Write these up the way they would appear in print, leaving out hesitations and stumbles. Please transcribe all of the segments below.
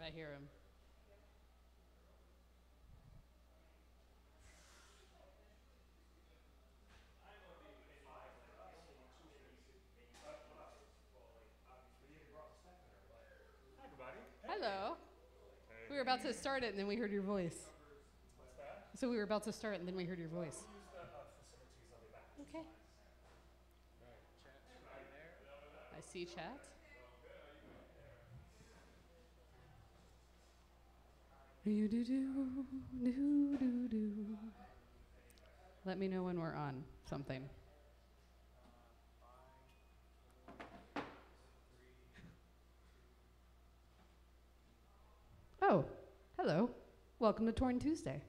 I hear him. Hello. We were about to start it, and then we heard your voice. What's that? So we were about to start, and then we heard your voice. We'll use the facilities. I'll be back. Okay. I see chat. Do do do do do do. Let me know when we're on something. Oh, hello. Welcome to Torn Tuesday.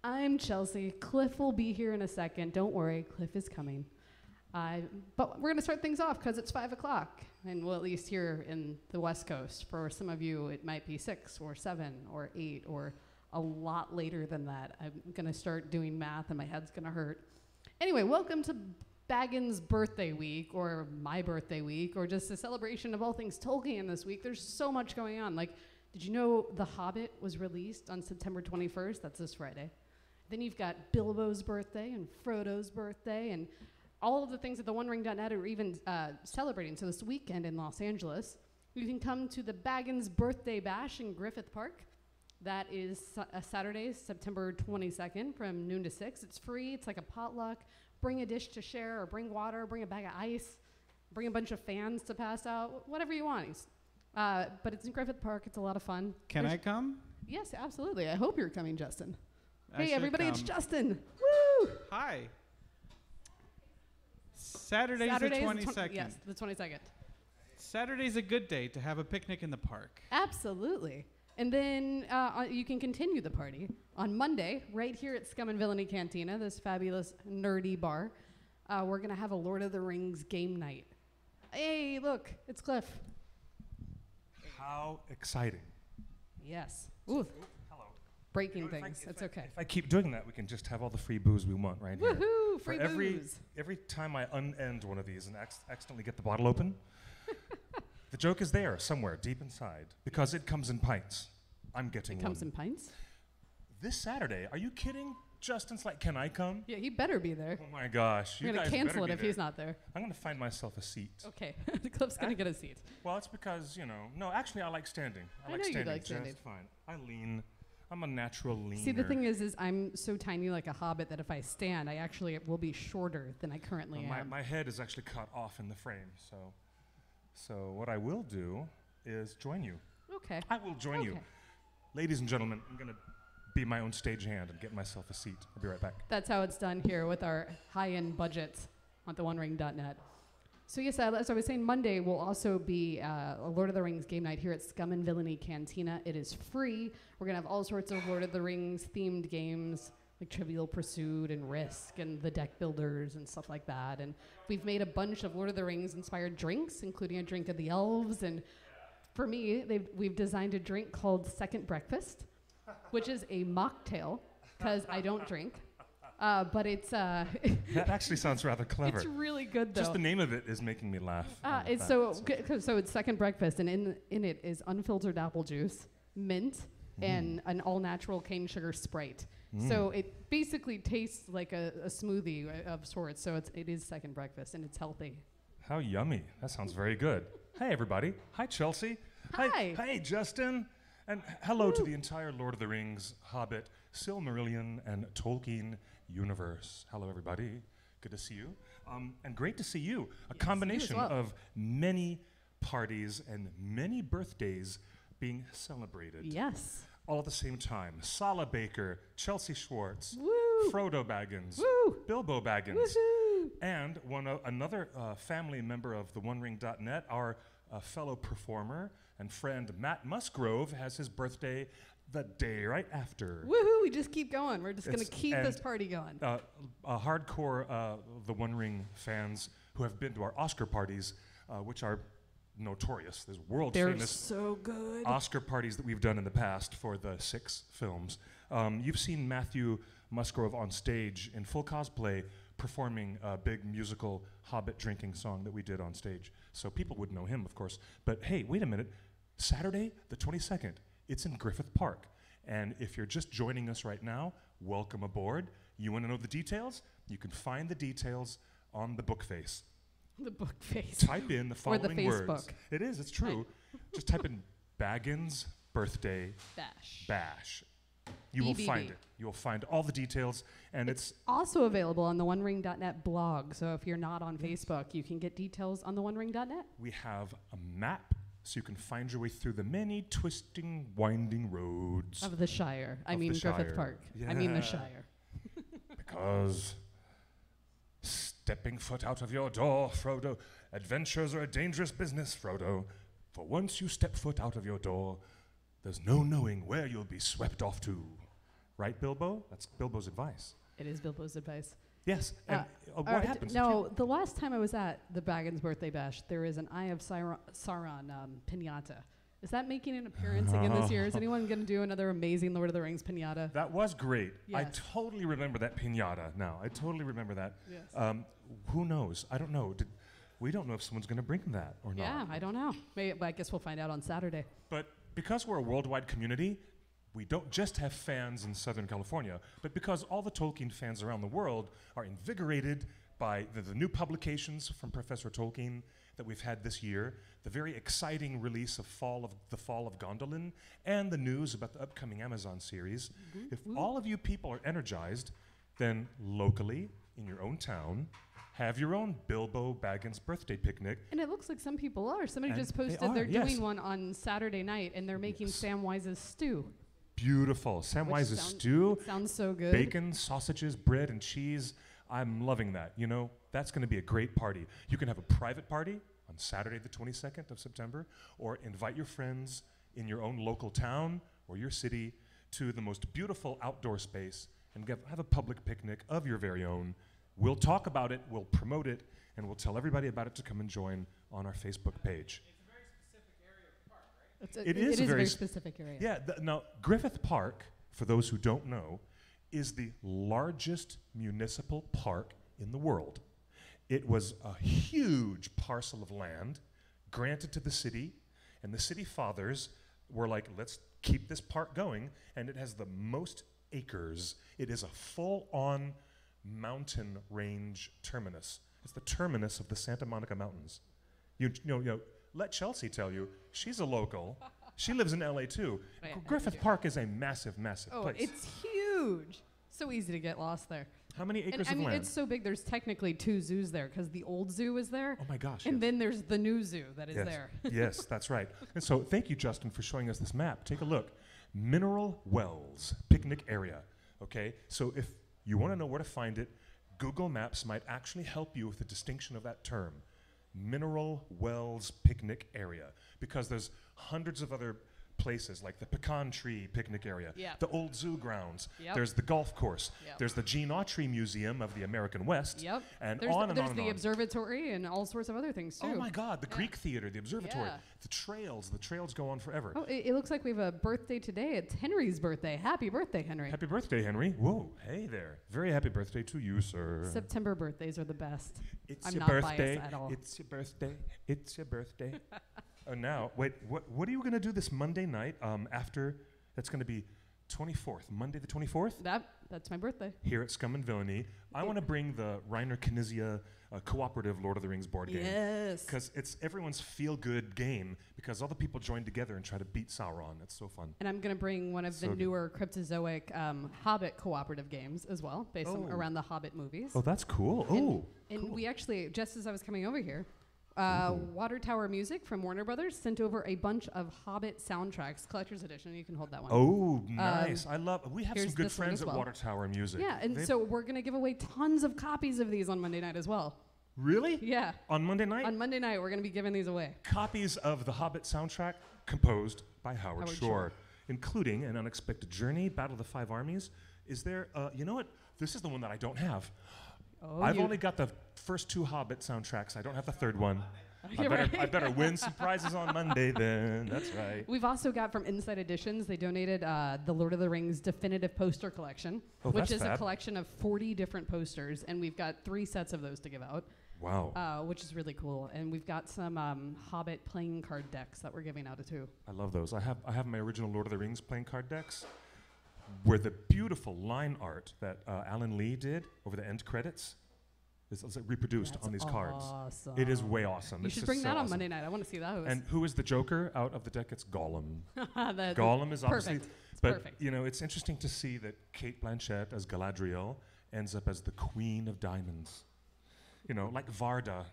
I'm Chelsea. Cliff will be here in a second. Don't worry, Cliff is coming. But we're going to start things off because it's 5 o'clock, and well, at least here in the West Coast. For some of you, it might be 6 or 7 or 8 or a lot later than that. I'm going to start doing math, and my head's going to hurt. Anyway, welcome to Baggings' birthday week, or my birthday week, or just a celebration of all things Tolkien this week. There's so much going on. Like, did you know The Hobbit was released on September 21st? That's this Friday. Then you've got Bilbo's birthday and Frodo's birthday, and all of the things that the OneRing.net are even celebrating. So this weekend in Los Angeles, you can come to the Baggins Birthday Bash in Griffith Park. That is Saturday, September 22nd from noon to 6. It's free. It's like a potluck. Bring a dish to share, or bring water, bring a bag of ice, bring a bunch of fans to pass out, whatever you want. But it's in Griffith Park. It's a lot of fun. Can I come? Yes, absolutely. I hope you're coming, Justin. I Hey, should everybody, come. it's Justin. Woo! Hi. Saturday's the 22nd. Yes, the 22nd. Saturday's a good day to have a picnic in the park. Absolutely. And then you can continue the party on Monday, right here at Scum and Villainy Cantina, this fabulous nerdy bar. We're going to have a Lord of the Rings game night. Hey, look, it's Cliff. How exciting. Yes. Ooh, Hello. breaking If I- things. if It's I- okay. If I keep doing that, we can just have all the free booze we want right here. Woohoo, For free every, booze. every time I unend one of these and accidentally get the bottle open, the joke is there somewhere deep inside because it comes in pints. I'm getting It comes one. in pints? This Saturday, are you kidding? Justin's like, can I come? Yeah, he better be there. Oh my gosh. We're you going to guys cancel better it be if there. he's not there. I'm going to find myself a seat. Okay, Cliff's going to get a seat. Well, it's because, no, actually I like standing. I like know you standing like standing. just fine. I lean. I'm a natural leaner. See, the thing is I'm so tiny like a hobbit that if I stand, I actually will be shorter than I currently am. My head is actually cut off in the frame, so what I will do is join you. Okay. I will join you. Okay. Ladies and gentlemen, I'm going to be my own stagehand and get myself a seat. I'll be right back. That's how it's done here with our high-end budgets on the OneRing.net. So yes, as I was saying, Monday will also be a Lord of the Rings game night here at Scum and Villainy Cantina. It is free. We're going to have all sorts of Lord of the Rings themed games like Trivial Pursuit and Risk and the Deck Builders and stuff like that. And we've made a bunch of Lord of the Rings inspired drinks, including a drink of the elves. And for me, we've designed a drink called Second Breakfast, which is a mocktail because I don't drink. But it's That actually sounds rather clever. it's really good though. Just the name of it is making me laugh. It's so it's Second Breakfast, and in it is unfiltered apple juice, mint, and an all natural cane sugar Sprite. So it basically tastes like a smoothie of sorts. So it is Second Breakfast, and it's healthy. How yummy. That sounds very good. Hey, everybody. Hi, Chelsea. Hi. Hey, Justin. And hello to the entire Lord of the Rings, Hobbit, Silmarillion, and Tolkien universe. Hello, everybody. Good to see you. And great to see you. A combination you as well. of many parties and many birthdays being celebrated. Yes. All at the same time. Sala Baker, Chelsea Schwartz, Woo. Frodo Baggins, Woo. Bilbo Baggins, Woohoo. and another family member of the OneRing.net, our fellow performer and friend Matt Musgrove, has his birthday the day right after. Woohoo! We just keep going. We're just going to It's- keep and, this party going. Hardcore the One Ring fans who have been to our Oscar parties, which are notorious. There's world They're famous so good. Oscar parties that we've done in the past for the 6 films. You've seen Matthew Musgrove on stage in full cosplay performing a big musical Hobbit drinking song that we did on stage. So people would know him, of course. But hey, wait a minute. Saturday, the 22nd, It's in Griffith Park. And if you're just joining us right now, welcome aboard. You want to know the details? You can find the details on the book face. The book face. Type in the Or the following words. Facebook. It is, it's true. Just type in Baggings birthday bash. You will BBB. find it. You will find all the details, and it's Also available on the OneRing.net blog. So if you're not on Facebook, you can get details on the OneRing.net. we have a map so you can find your way through the many twisting, winding roads. Of the Shire. I Of the mean Griffith Shire. Park. I mean the Yeah. Shire. Because stepping foot out of your door, Frodo, adventures are a dangerous business, Frodo. For once you step foot out of your door, there's no knowing where you'll be swept off to. Right, Bilbo? That's Bilbo's advice. It is Bilbo's advice. Yes. And what happens? if No, you- the last time I was at the Baggins birthday bash, there is an Eye of Sauron pinata. Is that making an appearance again this year? Is anyone going to do another amazing Lord of the Rings pinata? That was great. I Yes. totally remember that pinata now. I totally remember that. Yes. Who knows? I don't know. We don't know if someone's going to bring that or not. Yeah, I don't know. Maybe, but I guess we'll find out on Saturday. But because we're a worldwide community, we don't just have fans in Southern California, but because all the Tolkien fans around the world are invigorated by the new publications from Professor Tolkien that we've had this year, the very exciting release of The Fall of Gondolin, and the news about the upcoming Amazon series. If all of you people are energized, then locally, in your own town, have your own Bilbo Baggins birthday picnic. And it looks like some people are. Somebody And just they posted are, they're yes. doing one on Saturday night, and they're making Yes. Samwise's stew. Beautiful. Samwise's sound- stew. Sounds so good. Bacon, sausages, bread, and cheese. I'm loving that. You know, that's going to be a great party. You can have a private party on Saturday, the 22nd of September, or invite your friends in your own local town or your city to the most beautiful outdoor space and have a public picnic of your very own. We'll talk about it, we'll promote it, and we'll tell everybody about it to come and join on our Facebook page. It is a a very very s- specific area. Yeah, now Griffith Park, for those who don't know, is the largest municipal park in the world. It was a huge parcel of land granted to the city, and the city fathers were like, let's keep this park going, and it has the most acres. It is a full-on mountain range terminus. It's the terminus of the Santa Monica Mountains. You know, let Chelsea tell you, she's a local. She lives in LA too. Right, I Griffith do. Park is a massive, massive Oh, place. it's huge. So easy to get lost there. How many acres And I of mean, land? it's so big, there's technically 2 zoos there, because the old zoo is there, Oh my gosh. and yes. then there's the new zoo that is yes. there. Yes, that's right. And so thank you, Justin, for showing us this map. Take a look. Mineral Wells picnic area. Okay, so if you want to know where to find it, Google Maps might actually help you with the distinction of that term. Mineral Wells picnic area, because there's hundreds of other places like the Pecan Tree picnic area, Yep. the old zoo grounds, Yep. there's the golf course, Yep. there's the Gene Autry Museum of the American West, Yep. and There's on the, and there's on the and on. observatory and all sorts of other things too. Oh my God, the Yeah. Greek Theater, the observatory, Yeah. the trails go on forever. Oh, it looks like we have a birthday today. It's Henry's birthday. Happy birthday, Henry. Happy birthday, Henry. Whoa, hey there. Very happy birthday to you, sir. September birthdays are the best. It's I'm your not biased birthday. at all. It's your birthday. It's your birthday. Oh, now, wait, what are you going to do this Monday night after? That's going to be 24th, Monday the 24th? That's my birthday. Here at Scum and Villainy. I want to bring the Reiner Knizia cooperative Lord of the Rings board game. Yes. Because it's everyone's feel-good game, because all the people join together and try to beat Sauron. It's so fun. And I'm going to bring one of So the good. newer Cryptozoic Hobbit cooperative games as well, based on Oh. around the Hobbit movies. Oh, that's cool. And cool. we actually, just as I was coming over here, Ooh. Water Tower Music from Warner Brothers sent over a bunch of Hobbit soundtracks, collector's edition. You can hold that one. Oh, nice. We have some here's good this one friends as at well. Water Tower Music. Yeah, and They've- so we're going to give away tons of copies of these on Monday night as well. Really? Yeah. On Monday night? On Monday night, we're going to be giving these away. Copies of the Hobbit soundtrack composed by Howard Howard Shore, Shore. including An Unexpected Journey, Battle of the Five Armies. Is there, you know what? This is the one that I don't have. Oh, I've only got the first 2 Hobbit soundtracks. I don't have the third one. You're right. I better win some prizes on Monday then. That's right. We've also got from Inside Editions, they donated the Lord of the Rings definitive poster collection, Oh, which that's is a fab. collection of 40 different posters, and we've got 3 sets of those to give out. Wow. which is really cool. And we've got some Hobbit playing card decks that we're giving out too. I love those. I have my original Lord of the Rings playing card decks, where the beautiful line art that Alan Lee did over the end credits is like reproduced That's on these cards. awesome. It is way awesome. You It's should just bring so that on awesome. Monday night. I want to see those. And who is the Joker out of the deck? It's Gollum. That's Gollum is obviously, perfect. It's but perfect. you know, it's interesting to see that Kate Blanchett as Galadriel ends up as the Queen of Diamonds. You know, like Varda.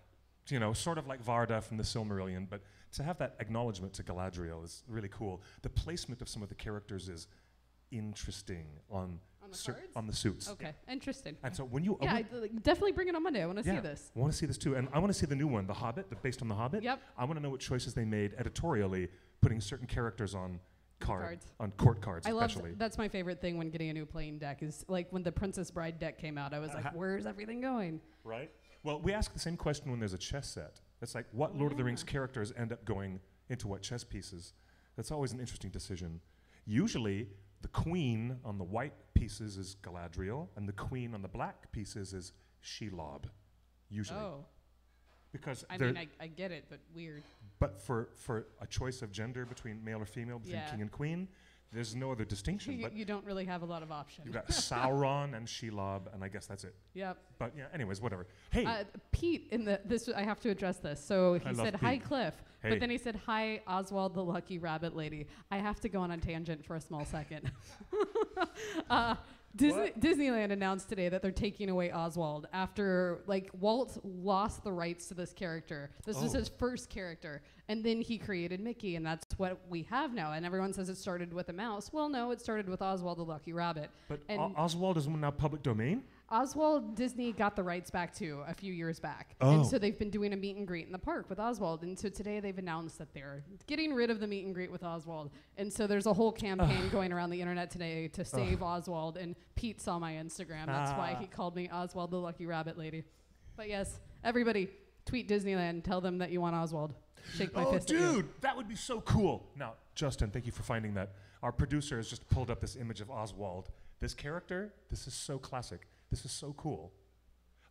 You know, sort of like Varda from the Silmarillion, but to have that acknowledgement to Galadriel is really cool. The placement of some of the characters is interesting on the cards? on the suits. Okay, interesting. And so when you Yeah, definitely bring it on Monday. I want to see this. I want to see this too, and I want to see the new one, The Hobbit, based on The Hobbit. Yep. I want to know what choices they made editorially, putting certain characters on Cards. on court cards, I especially. love that's my favorite thing when getting a new playing deck is like when the Princess Bride deck came out. I was like, where's everything going? Right. Well, we ask the same question when there's a chess set. It's like, what Lord of the Rings characters end up going into what chess pieces? That's always an interesting decision. Usually, the queen on the white pieces is Galadriel, and the queen on the black pieces is Shelob. Usually. Oh, Because I they're- mean, I get it, but weird. but for a choice of gender between male or female, between Yeah. king and queen, there's no other distinction. But You don't really have a lot of options. you've got Sauron and Shelob, and I guess that's it. Yep. But yeah, anyways, whatever. Hey, Pete in this I have to address this. So he I love said hi Pete. Cliff, Hey. but then he said hi Oswald the Lucky Rabbit Lady. I have to go on a tangent for a small second. Disneyland announced today that they're taking away Oswald after like Walt lost the rights to this character. This was Oh. his first character, and then he created Mickey, and that's what we have now. And everyone says it started with a mouse. Well, no, it started with Oswald the Lucky Rabbit. but and Oswald is now public domain? Oswald, Disney got the rights back to a few years back. Oh. And so they've been doing a meet and greet in the park with Oswald. And so today they've announced that they're getting rid of the meet and greet with Oswald. And so there's a whole campaign going around the internet today to save Oswald. And Pete saw my Instagram. That's why he called me Oswald the Lucky Rabbit Lady. But yes, everybody tweet Disneyland. Tell them that you want Oswald. Shake my fist at you. Dude, that would be so cool. Now, Justin, thank you for finding that. Our producer has just pulled up this image of Oswald. This character, this is so classic. This is so cool.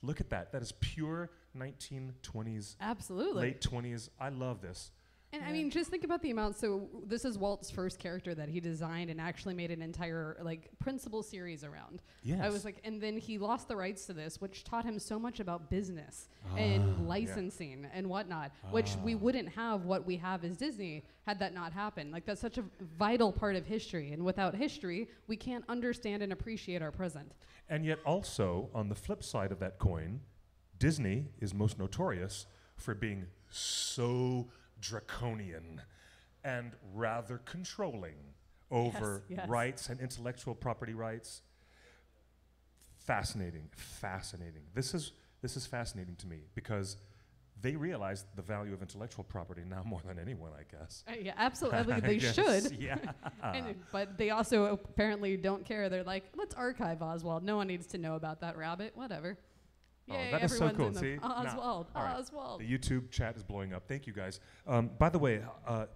Look at that. That is pure 1920s, Absolutely. late 20s. I love this. And I mean, just think about the amount. So this is Walt's first character that he designed and actually made an entire like principal series around. Yes. I was like, and then he lost the rights to this, which taught him so much about business and licensing and whatnot, which we wouldn't have what we have as Disney had that not happened. Like that's such a vital part of history, and without history, we can't understand and appreciate our present. And yet also, on the flip side of that coin, Disney is most notorious for being so draconian and rather controlling over yes. rights and intellectual property rights. Fascinating, fascinating. This is fascinating to me because they realize the value of intellectual property now more than anyone, I guess. Yeah, absolutely. They Yes, should. Yeah. But they also apparently don't care. They're like, let's archive Oswald. No one needs to know about that rabbit. Whatever. Oh, Yay, that is so everyone's cool. in the See? Oswald. All right. Oswald. The YouTube chat is blowing up. Thank you, guys. By the way,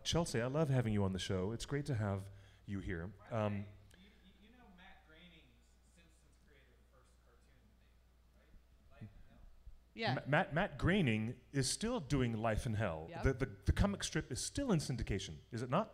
Chelsea, I love having you on the show. It's great to have you here. You know Matt Groening's Simpsons creator first cartoon thing, right? Yeah. Matt Groening is still doing Life in Hell. Yep. The comic strip is still in syndication, is it not?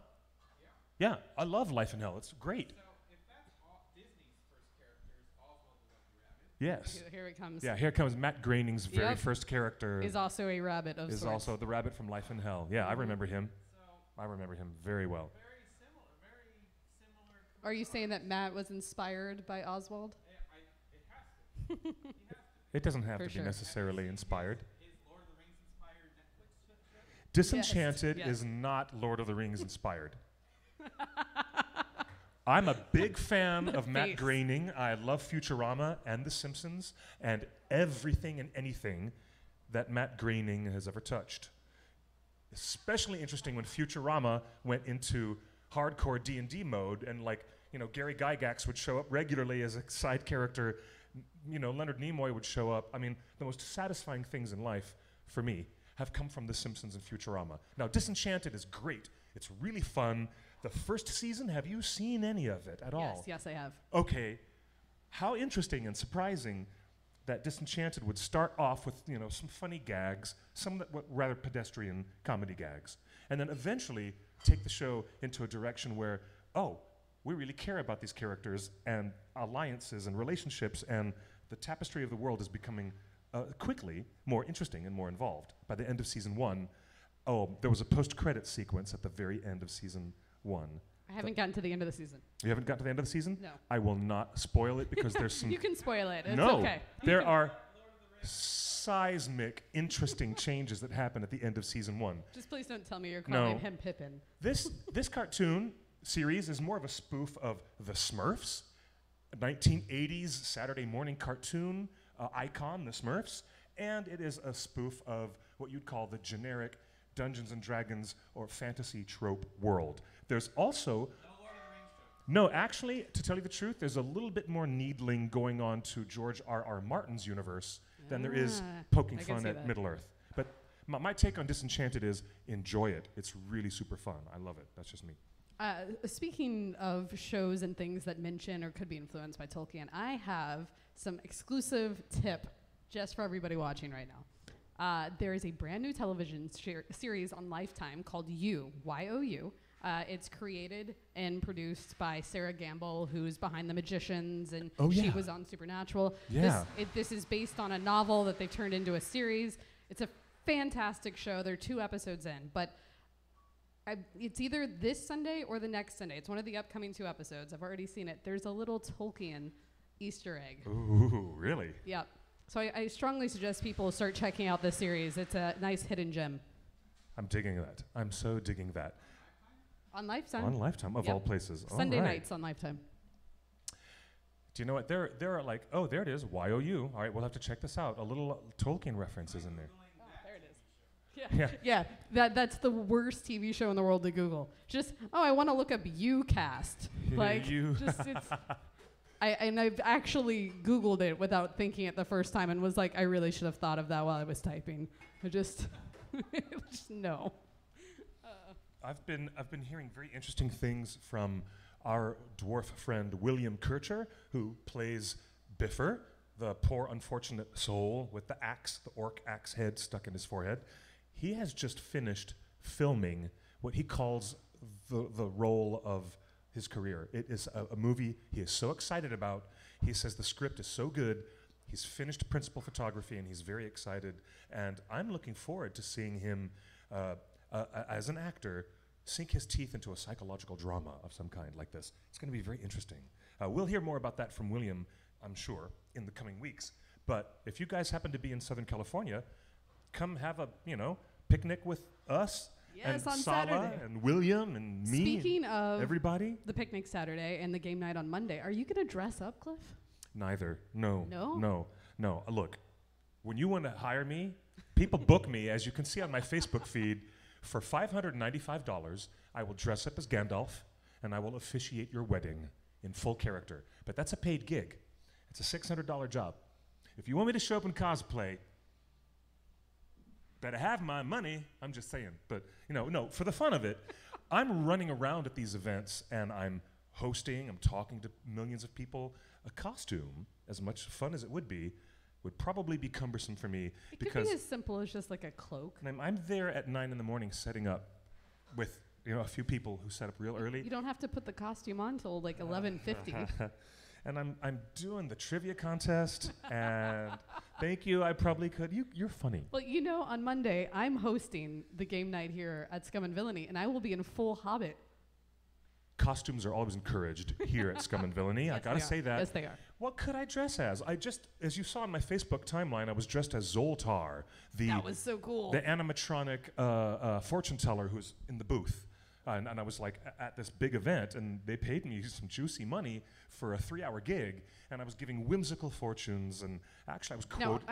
Yeah, I love Life in Hell. It's great. So if that's Disney's first character is Oswald the Lucky Rabbit, Yes. Here it comes. Yeah, here comes Matt Groening's very Yep. first character. Is also a rabbit of Is sorts. also the rabbit from Life in Hell. Yeah, I remember him. so I remember him very well. very similar. Are you saying that Matt was inspired by Oswald? It has to. He has to. It doesn't have For to be sure. necessarily inspired. His Lord of the Rings inspired Netflix show? Disenchanted Yes. is not Lord of the Rings inspired. I'm a big fan of Matt face. Groening. I love Futurama and The Simpsons and everything and anything that Matt Groening has ever touched. Especially interesting when Futurama went into hardcore D&D mode and Gary Gygax would show up regularly as a side character. Leonard Nimoy would show up. I mean, the most satisfying things in life for me have come from The Simpsons and Futurama. Now, Disenchanted is great. It's really fun. The first season, have you seen any of it at all? Yes, I have. Okay. How interesting and surprising that Disenchanted would start off with some funny gags, some that were rather pedestrian comedy gags, and then eventually take the show into a direction where, oh, we really care about these characters and alliances and relationships, and the tapestry of the world is becoming quickly more interesting and more involved. By the end of season 1, there was a post-credit sequence at the very end of season 1. I haven't gotten to the end of the season. You haven't got to the end of the season? No. I will not spoil it because there's some... You can spoil it. It's no, okay. There are seismic, interesting changes that happen at the end of season 1. Just please don't tell me you're calling him Pippin. This cartoon series is more of a spoof of the Smurfs, a 1980s Saturday morning cartoon icon, the Smurfs, and it is a spoof of what you'd call the generic Dungeons and Dragons or fantasy trope world. There's also... No, actually, to tell you the truth, there's a little bit more needling going on to George R.R. Martin's universe than there is poking fun at Middle-earth. But my take on Disenchanted is enjoy it. It's really super fun. I love it. That's just me. Speaking of shows and things that mention or could be influenced by Tolkien, I have some exclusive tip just for everybody watching right now. There is a brand new television series on Lifetime called You, Y-O-U. It's created and produced by Sarah Gamble, who's behind The Magicians, and she was on Supernatural. Yeah. This is based on a novel that they turned into a series. It's a fantastic show. There are 2 episodes in, but it's either this Sunday or the next Sunday. It's one of the upcoming 2 episodes. I've already seen it. There's a little Tolkien Easter egg. Ooh, really? Yep. So I strongly suggest people start checking out this series. It's a nice hidden gem. I'm digging that. I'm so digging that. On Lifetime. On Lifetime, of all places. Sunday nights on Lifetime. Do you know what? There are like, oh, there it is, Y-O-U. All right, we'll have to check this out. A little Tolkien references in there. Oh, there it is. Yeah. That's the worst TV show in the world to Google. Just, I want to look up U-Cast. I've actually Googled it without thinking it the first time and was like, I really should have thought of that while I was typing. Just no. I've been hearing very interesting things from our dwarf friend William Kircher, who plays Biffer, the poor unfortunate soul with the orc axe head stuck in his forehead. He has just finished filming what he calls the role of his career. It is a movie he is so excited about. He says the script is so good. He's finished principal photography and he's very excited. And I'm looking forward to seeing him as an actor sink his teeth into a psychological drama of some kind like this. It's going to be very interesting. We'll hear more about that from William, I'm sure, in the coming weeks. But if you guys happen to be in Southern California, come have a, picnic with us. Yes, and on Sala Saturday. And William and me. Speaking of everybody. The picnic Saturday and the game night on Monday, are you going to dress up, Cliff? Neither. No. No? No. Look, when you want to hire me, people book me, as you can see on my Facebook feed, for $595. I will dress up as Gandalf, and I will officiate your wedding in full character. But that's a paid gig. It's a $600 job. If you want me to show up in cosplay, better have my money. I'm just saying. But, no, for the fun of it, I'm running around at these events, and I'm hosting, I'm talking to millions of people. A costume, as much fun as it would probably be cumbersome for me. It could be as simple as just like a cloak. And I'm there at 9 in the morning setting up with a few people who set up real early. You don't have to put the costume on till like 11:50. And I'm doing the trivia contest, and thank you, I probably could. You're funny. Well, on Monday, I'm hosting the game night here at Scum and Villainy, and I will be in full Hobbit. Costumes are always encouraged here at Scum and Villainy. Yes, I gotta say that. Yes, they are. What could I dress as? As you saw on my Facebook timeline, I was dressed as Zoltar, that was so cool. The animatronic fortune teller who's in the booth. And I was like at this big event, and they paid me some juicy money for a 3-hour gig, and I was giving whimsical fortunes, and actually I was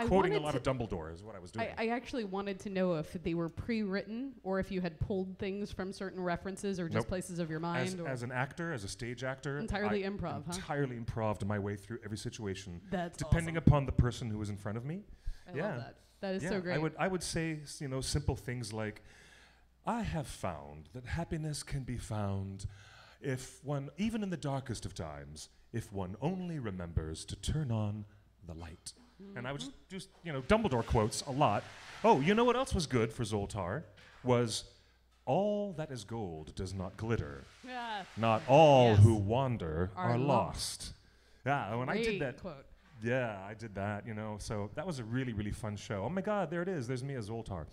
quoting a lot of Dumbledore is what I was doing. I actually wanted to know if they were pre-written or if you had pulled things from certain references or just places of your mind. As an actor, as a stage actor. Entirely improv, Entirely improved my way through every situation. That's depending awesome. upon the person who was in front of me. I love that. That is so great. I would say, simple things like, I have found that happiness can be found if one, even in the darkest of times, if one only remembers to turn on the light. And I would just, Dumbledore quotes a lot. Oh, you know what else was good for Zoltar? Was all that is gold does not glitter. Yeah. Not all Yes. who wander Are are lost. Yeah, when I did Great that. quote. Yeah, I did that, So that was a really, really fun show. Oh my God, there it is. There's me as Zoltar.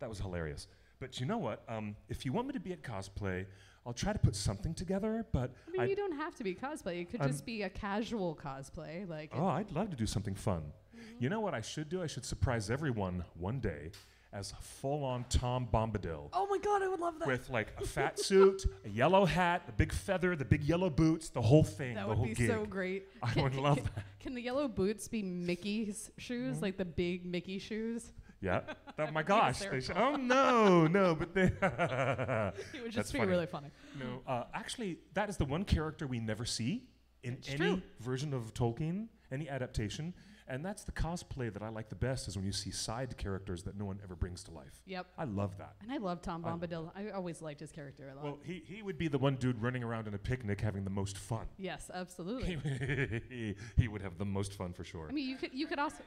That was hilarious. But you know what? If you want me to be at cosplay, I'll try to put something together, but I mean, you don't have to be cosplay. It could just be a casual cosplay. I'd love to do something fun. You know what I should do? I should surprise everyone one day as full-on Tom Bombadil. Oh my God, I would love that. With like a fat suit, a yellow hat, a big feather, the big yellow boots, the whole thing, That the would whole be gig. so great. I would love that. Can the yellow boots be Mickey's shoes, like the big Mickey shoes? Yeah. Oh my gosh. hysterical. Oh no, but they. It would just be really funny. No, actually, that is the one character we never see in It's any true. version of Tolkien, any adaptation, and that's the cosplay that I like the best. Is when you see side characters that no one ever brings to life. Yep. I love that. And I love Tom Bombadil. I always liked his character a lot. Well, he would be the one dude running around in a picnic having the most fun. Yes, absolutely. He would have the most fun for sure. I mean, you could also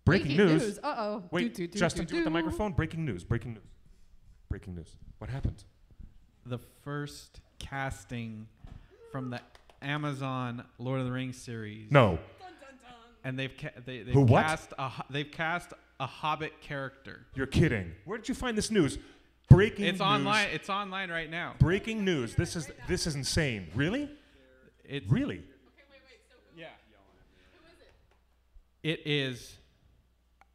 Breaking news. Uh-oh. Wait, Justin, do with the microphone. Breaking news. Breaking news. What happened? The first casting from the Amazon Lord of the Rings series. No. And they've Who, what? they've cast a Hobbit character. You're kidding. Where did you find this news? Breaking It's news. online. It's online right now. Breaking news. This is insane. Really? Really? Yeah. It is.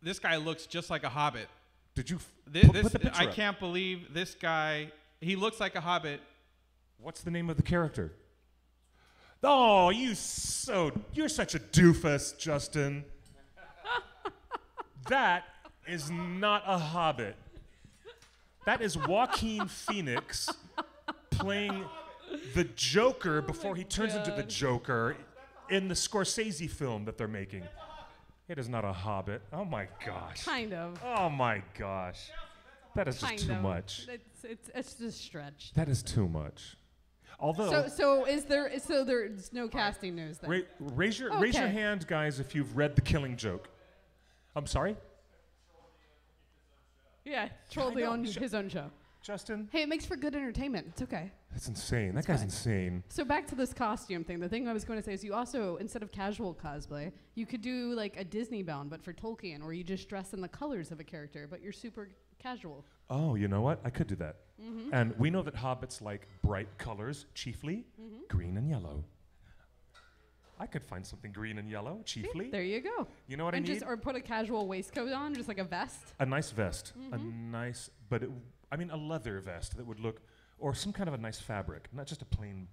This guy looks just like a Hobbit. Did you This put the picture I up? can't believe this guy. He looks like a Hobbit. What's the name of the character? Oh, you're such a doofus, Justin. That is not a Hobbit. That is Joaquin Phoenix playing the Joker before he turns into the Joker in the Scorsese film that they're making. It is not a Hobbit. Oh my gosh. Kind of. Oh my gosh. That is just Kind too of. much. It's just stretched. That is too much. Although So there's no casting news then. raise your Okay. hand, guys, if you've read The Killing Joke. I'm sorry, Yeah, trolled I know. on his own show. Justin. Hey, it makes for good entertainment. It's okay. That's insane. That It's guy's fine. insane. So back to this costume thing. The thing I was going to say is you also, instead of casual cosplay, you could do like a Disney bound, but for Tolkien, where you just dress in the colors of a character, but you're super casual. Oh, you know what? I could do that. And we know that hobbits like bright colors, chiefly green and yellow. I could find something green and yellow, chiefly. There you go. You know what And I need? or put a casual waistcoat on, just like a vest. A nice vest. A nice, a leather vest that would look, or some kind of a nice fabric, not just a plain.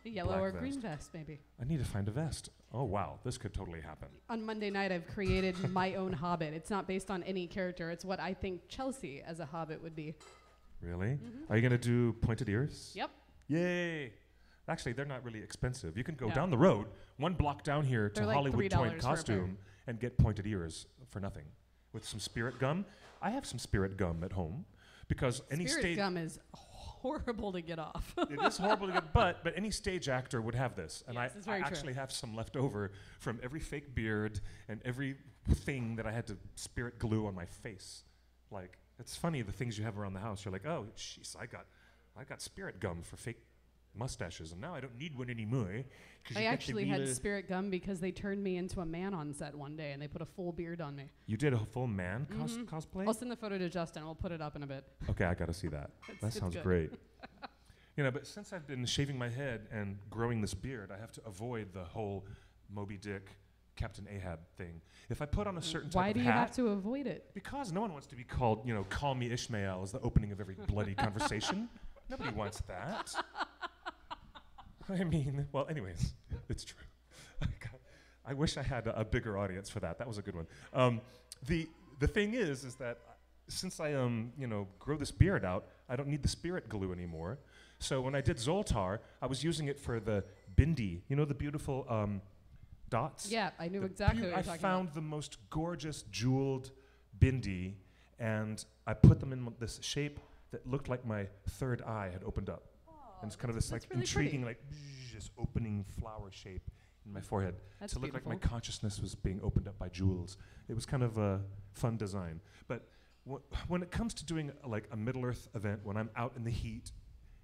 A yellow Black or vest. green vest, maybe. I need to find a vest. Oh, wow. This could totally happen. On Monday night, I've created my own hobbit. It's not based on any character. It's what I think Chelsea as a hobbit would be. Really? Are you going to do pointed ears? Yep. Yay. Actually, they're not really expensive. You can go No. down the road, one block down here They're to like Hollywood $3 Toy for a Costume and get pointed ears for nothing. With some spirit gum. I have some spirit gum at home because any Spirit stage gum is horrible to get off. it is horrible to get, but any stage actor would have this. And Yes, it's very I true. actually have some left over from every fake beard and every thing that I had to spirit glue on my face. Like, it's funny the things you have around the house. You're like, oh, jeez, I got spirit gum for fake mustaches, and now I don't need one anymore. I actually had spirit gum because they turned me into a man on set one day and they put a full beard on me. You did a full man cosplay? I'll send the photo to Justin. We'll put it up in a bit. Okay, I got to see that. That it's sounds good. great. But since I've been shaving my head and growing this beard, I have to avoid the whole Moby Dick, Captain Ahab thing. If I put on a certain type Why of do you hat, have to avoid it? because no one wants to be called, call me Ishmael as the opening of every bloody conversation. Nobody wants that. I mean, well, anyways, it's true. I wish I had a bigger audience for that. That was a good one. The thing is that since I grow this beard out, I don't need the spirit glue anymore. So when I did Zoltar, I was using it for the bindi. You know the beautiful dots? Yeah, I knew exactly what you were I talking found about. the most gorgeous jeweled bindi, and I put them in this shape that looked like my third eye had opened up. And it's kind of this like that's really intriguing, like this opening flower shape in my forehead That's to look like beautiful. my consciousness was being opened up by jewels. It was kind of a fun design. But when it comes to doing like a Middle-earth event, when I'm out in the heat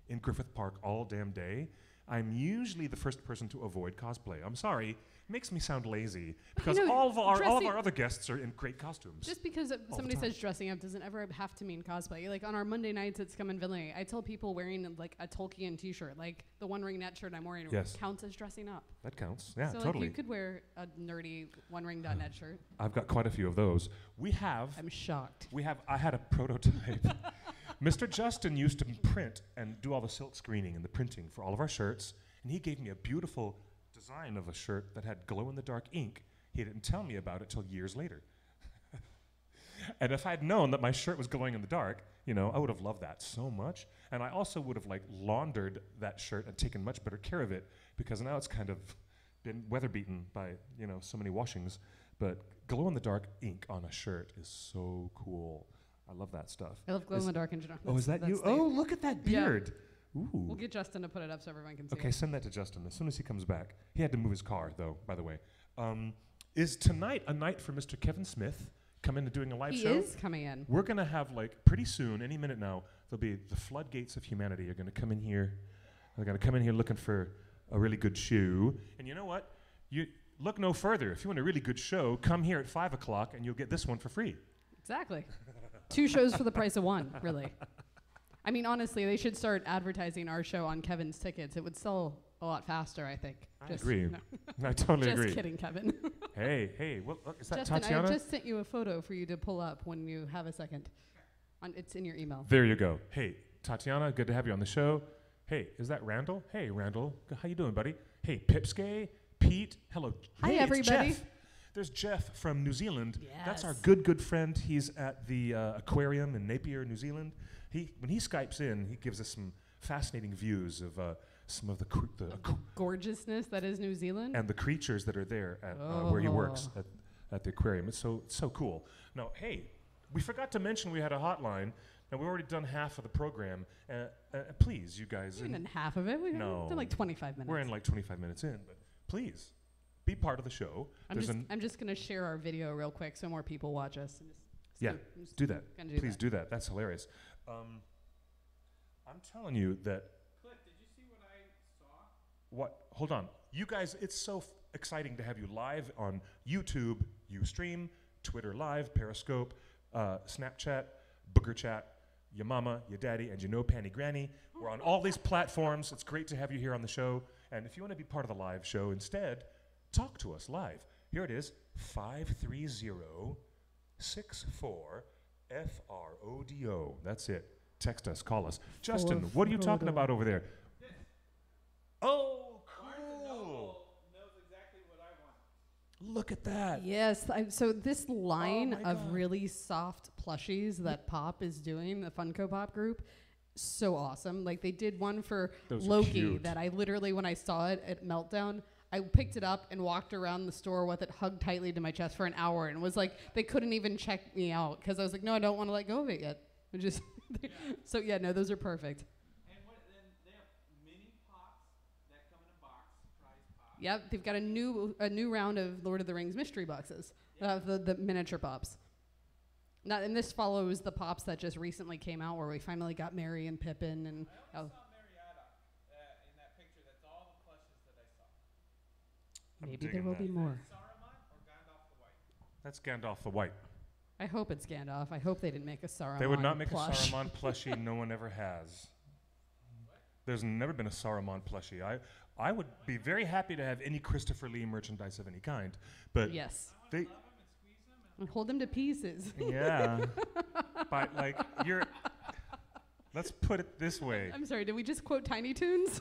in Griffith Park all damn day, I'm usually the first person to avoid cosplay. I'm sorry, it makes me sound lazy because know, all of our dressing- other guests are in great costumes. Just because somebody says dressing up doesn't ever have to mean cosplay. Like on our Monday nights at Scum and Villainy, I tell people wearing like a Tolkien t-shirt, like the One Ring Net shirt I'm wearing, Yes. counts as dressing up. That counts. Yeah, so totally. like you could wear a nerdy One Ring Net shirt. I've got quite a few of those. I'm shocked. I had a prototype. Mr. Justin used to print and do all the silk screening and the printing for all of our shirts, and he gave me a beautiful design of a shirt that had glow-in-the-dark ink. He didn't tell me about it till years later. And if I'd known that my shirt was glowing in the dark, you know, I would have loved that so much. And I also would have like laundered that shirt and taken much better care of it, because now it's kind of been weather-beaten by, you know, so many washings. But glow-in-the-dark ink on a shirt is so cool. I love that stuff. I love glow in the dark in general. Oh, is that you? Oh, look at that Yeah. beard. Ooh. We'll get Justin to put it up so everyone can see Okay, it. send that to Justin as soon as he comes back. He had to move his car, though, by the way. Is tonight a night for Mr. Kevin Smith coming and doing a live He show? is coming in. We're going to have, like, pretty soon, any minute now, there'll be the floodgates of humanity are going to come in here. They're going to come in here looking for a really good shoe. And you know what? You look no further. If you want a really good show, come here at 5 o'clock and you'll get this one for free. Exactly. 2 shows for the price of 1, really. I mean, honestly, they should start advertising our show on Kevin's tickets. It would sell a lot faster, I think. I agree. No. I totally Just agree. kidding, Kevin. Hey, well, look, is that Justin, Tatiana? I just sent you a photo for you to pull up when you have a second. It's in your email. There you go. Hey, Tatiana, good to have you on the show. Hey, is that Randall? Hey, Randall, how you doing, buddy? Hey, Pipsky, Pete, hello. Hi, hey, it's everybody. Jeff. There's Jeff from New Zealand. That's our Yes. good friend. He's at the aquarium in Napier, New Zealand. When he Skypes in, he gives us some fascinating views of some of the Gorgeousness that is New Zealand. and the creatures that are there at where he works at the aquarium. It's so cool. Now, hey, we forgot to mention we had a hotline, and we've already done half of the program. Please, you guys. We're in half of it. We've No. done like 25 minutes. We're in like 25 minutes in, but please be part of the show. I'm just going to share our video real quick so more people watch us. And Yeah, just do that. gonna do Please that. do that. That's hilarious. I'm telling you that. Cliff, did you see what I saw? What? Hold on. You guys, it's so exciting to have you live on YouTube, Ustream, Twitter Live, Periscope, Snapchat, Booger Chat, your mama, your daddy, and your no panty granny. We're on all these platforms. It's great to have you here on the show. And if you want to be part of the live show instead, talk to us live. Here it is, 530-64-FRODO. That's it. Text us, call us. Justin, what are you talking about over there? Oh, cool. Knows exactly what I want. Look at that. Yes. So this line my of God. really soft plushies that Pop is doing, the Funko Pop group, so awesome. Like they did one for Those are Loki cute. that I literally, when I saw it at Meltdown, I picked it up and walked around the store with it hugged tightly to my chest for an hour and was like, they couldn't even check me out because I was like, no, I don't want to let go of it yet. Which is so yeah, no, those are perfect. And then they have mini pops that come in a box, surprise pop. Yep, they've got a new round of Lord of the Rings mystery boxes, the miniature pops. And this follows the pops that just recently came out, where we finally got Merry and Pippin and. I only saw Marietta in that picture. That's all the plushes that I saw. I'm Maybe there digging will that. be more. Saruman or Gandalf the White? That's Gandalf the White. I hope it's Gandalf. I hope they didn't make a Saruman. They would not make plush. a Saruman plushie. No one ever has. There's never been a Saruman plushie. I would be very happy to have any Christopher Lee merchandise of any kind, but Yes. they, And hold him to pieces. yeah, but like you're. Let's put it this way. I'm sorry. Did we just quote Tiny Toons?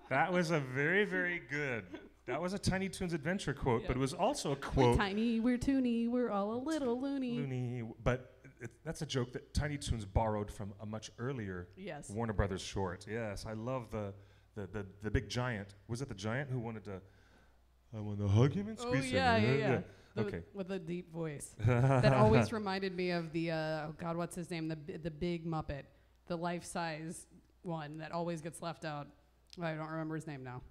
That was a very, very good. That was a Tiny Toons Adventure quote, but it was also a We're quote. tiny. We're toony. We're all a little loony. Looney, but that's a joke that Tiny Toons borrowed from a much earlier Yes. Warner Brothers short. Yes, I love the big giant. Was it the giant who wanted to? I want to hug him and Oh squeeze yeah, him. yeah. Okay. With a deep voice. That always reminded me of the oh God, what's his name? The big Muppet, the life-size one that always gets left out. I don't remember his name now.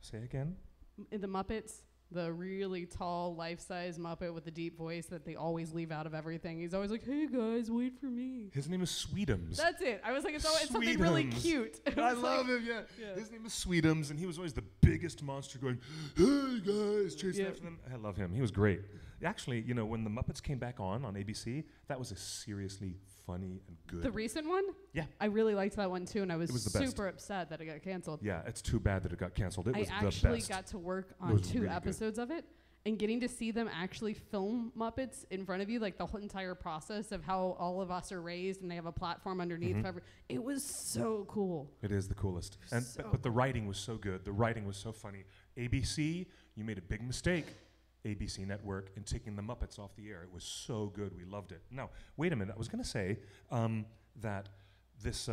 Say again? In the Muppets, the really tall, life-size Muppet with the deep voice that they always leave out of everything. He's always like, "Hey guys, wait for me." His name is Sweetums. That's it. I was like, it's always something really Sweetums. cute. I love him, yeah. His name is Sweetums, and he was always the biggest monster going, "Hey guys," chasing after them. I love him. He was great. Actually, you know, when the Muppets came back on ABC, that was a seriously funny and good. The recent one? Yeah. I really liked that one too, and I was, It was the best. super upset that it got canceled. Yeah, it's too bad that it got canceled. It I was the actually best. got to work It on was 2 really good. episodes of it, and getting to see them actually film Muppets in front of you, like the whole entire process of how all of us are raised, and they have a platform underneath. It was so cool. It is the coolest. And So but the writing was so good. The writing was so funny. ABC, you made a big mistake, ABC Network, in taking the Muppets off the air. It was so good. We loved it. Now, wait a minute. I was going to say that this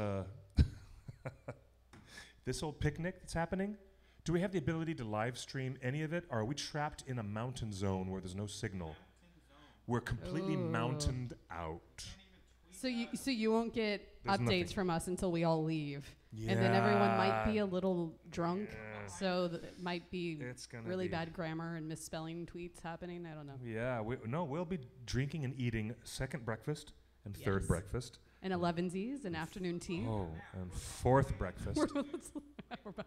this old picnic that's happening, do we have the ability to live stream any of it? Or are we trapped in a mountain zone where there's no signal? We're completely mountained out. So you won't get There's updates nothing. from us until we all leave. And then everyone might be a little drunk, so it might be It's gonna really be- bad grammar and misspelling tweets happening. I don't know. Yeah, we'll be drinking and eating second breakfast and third Yes. breakfast. And 11sies and afternoon tea. Oh, and fourth breakfast. We're back.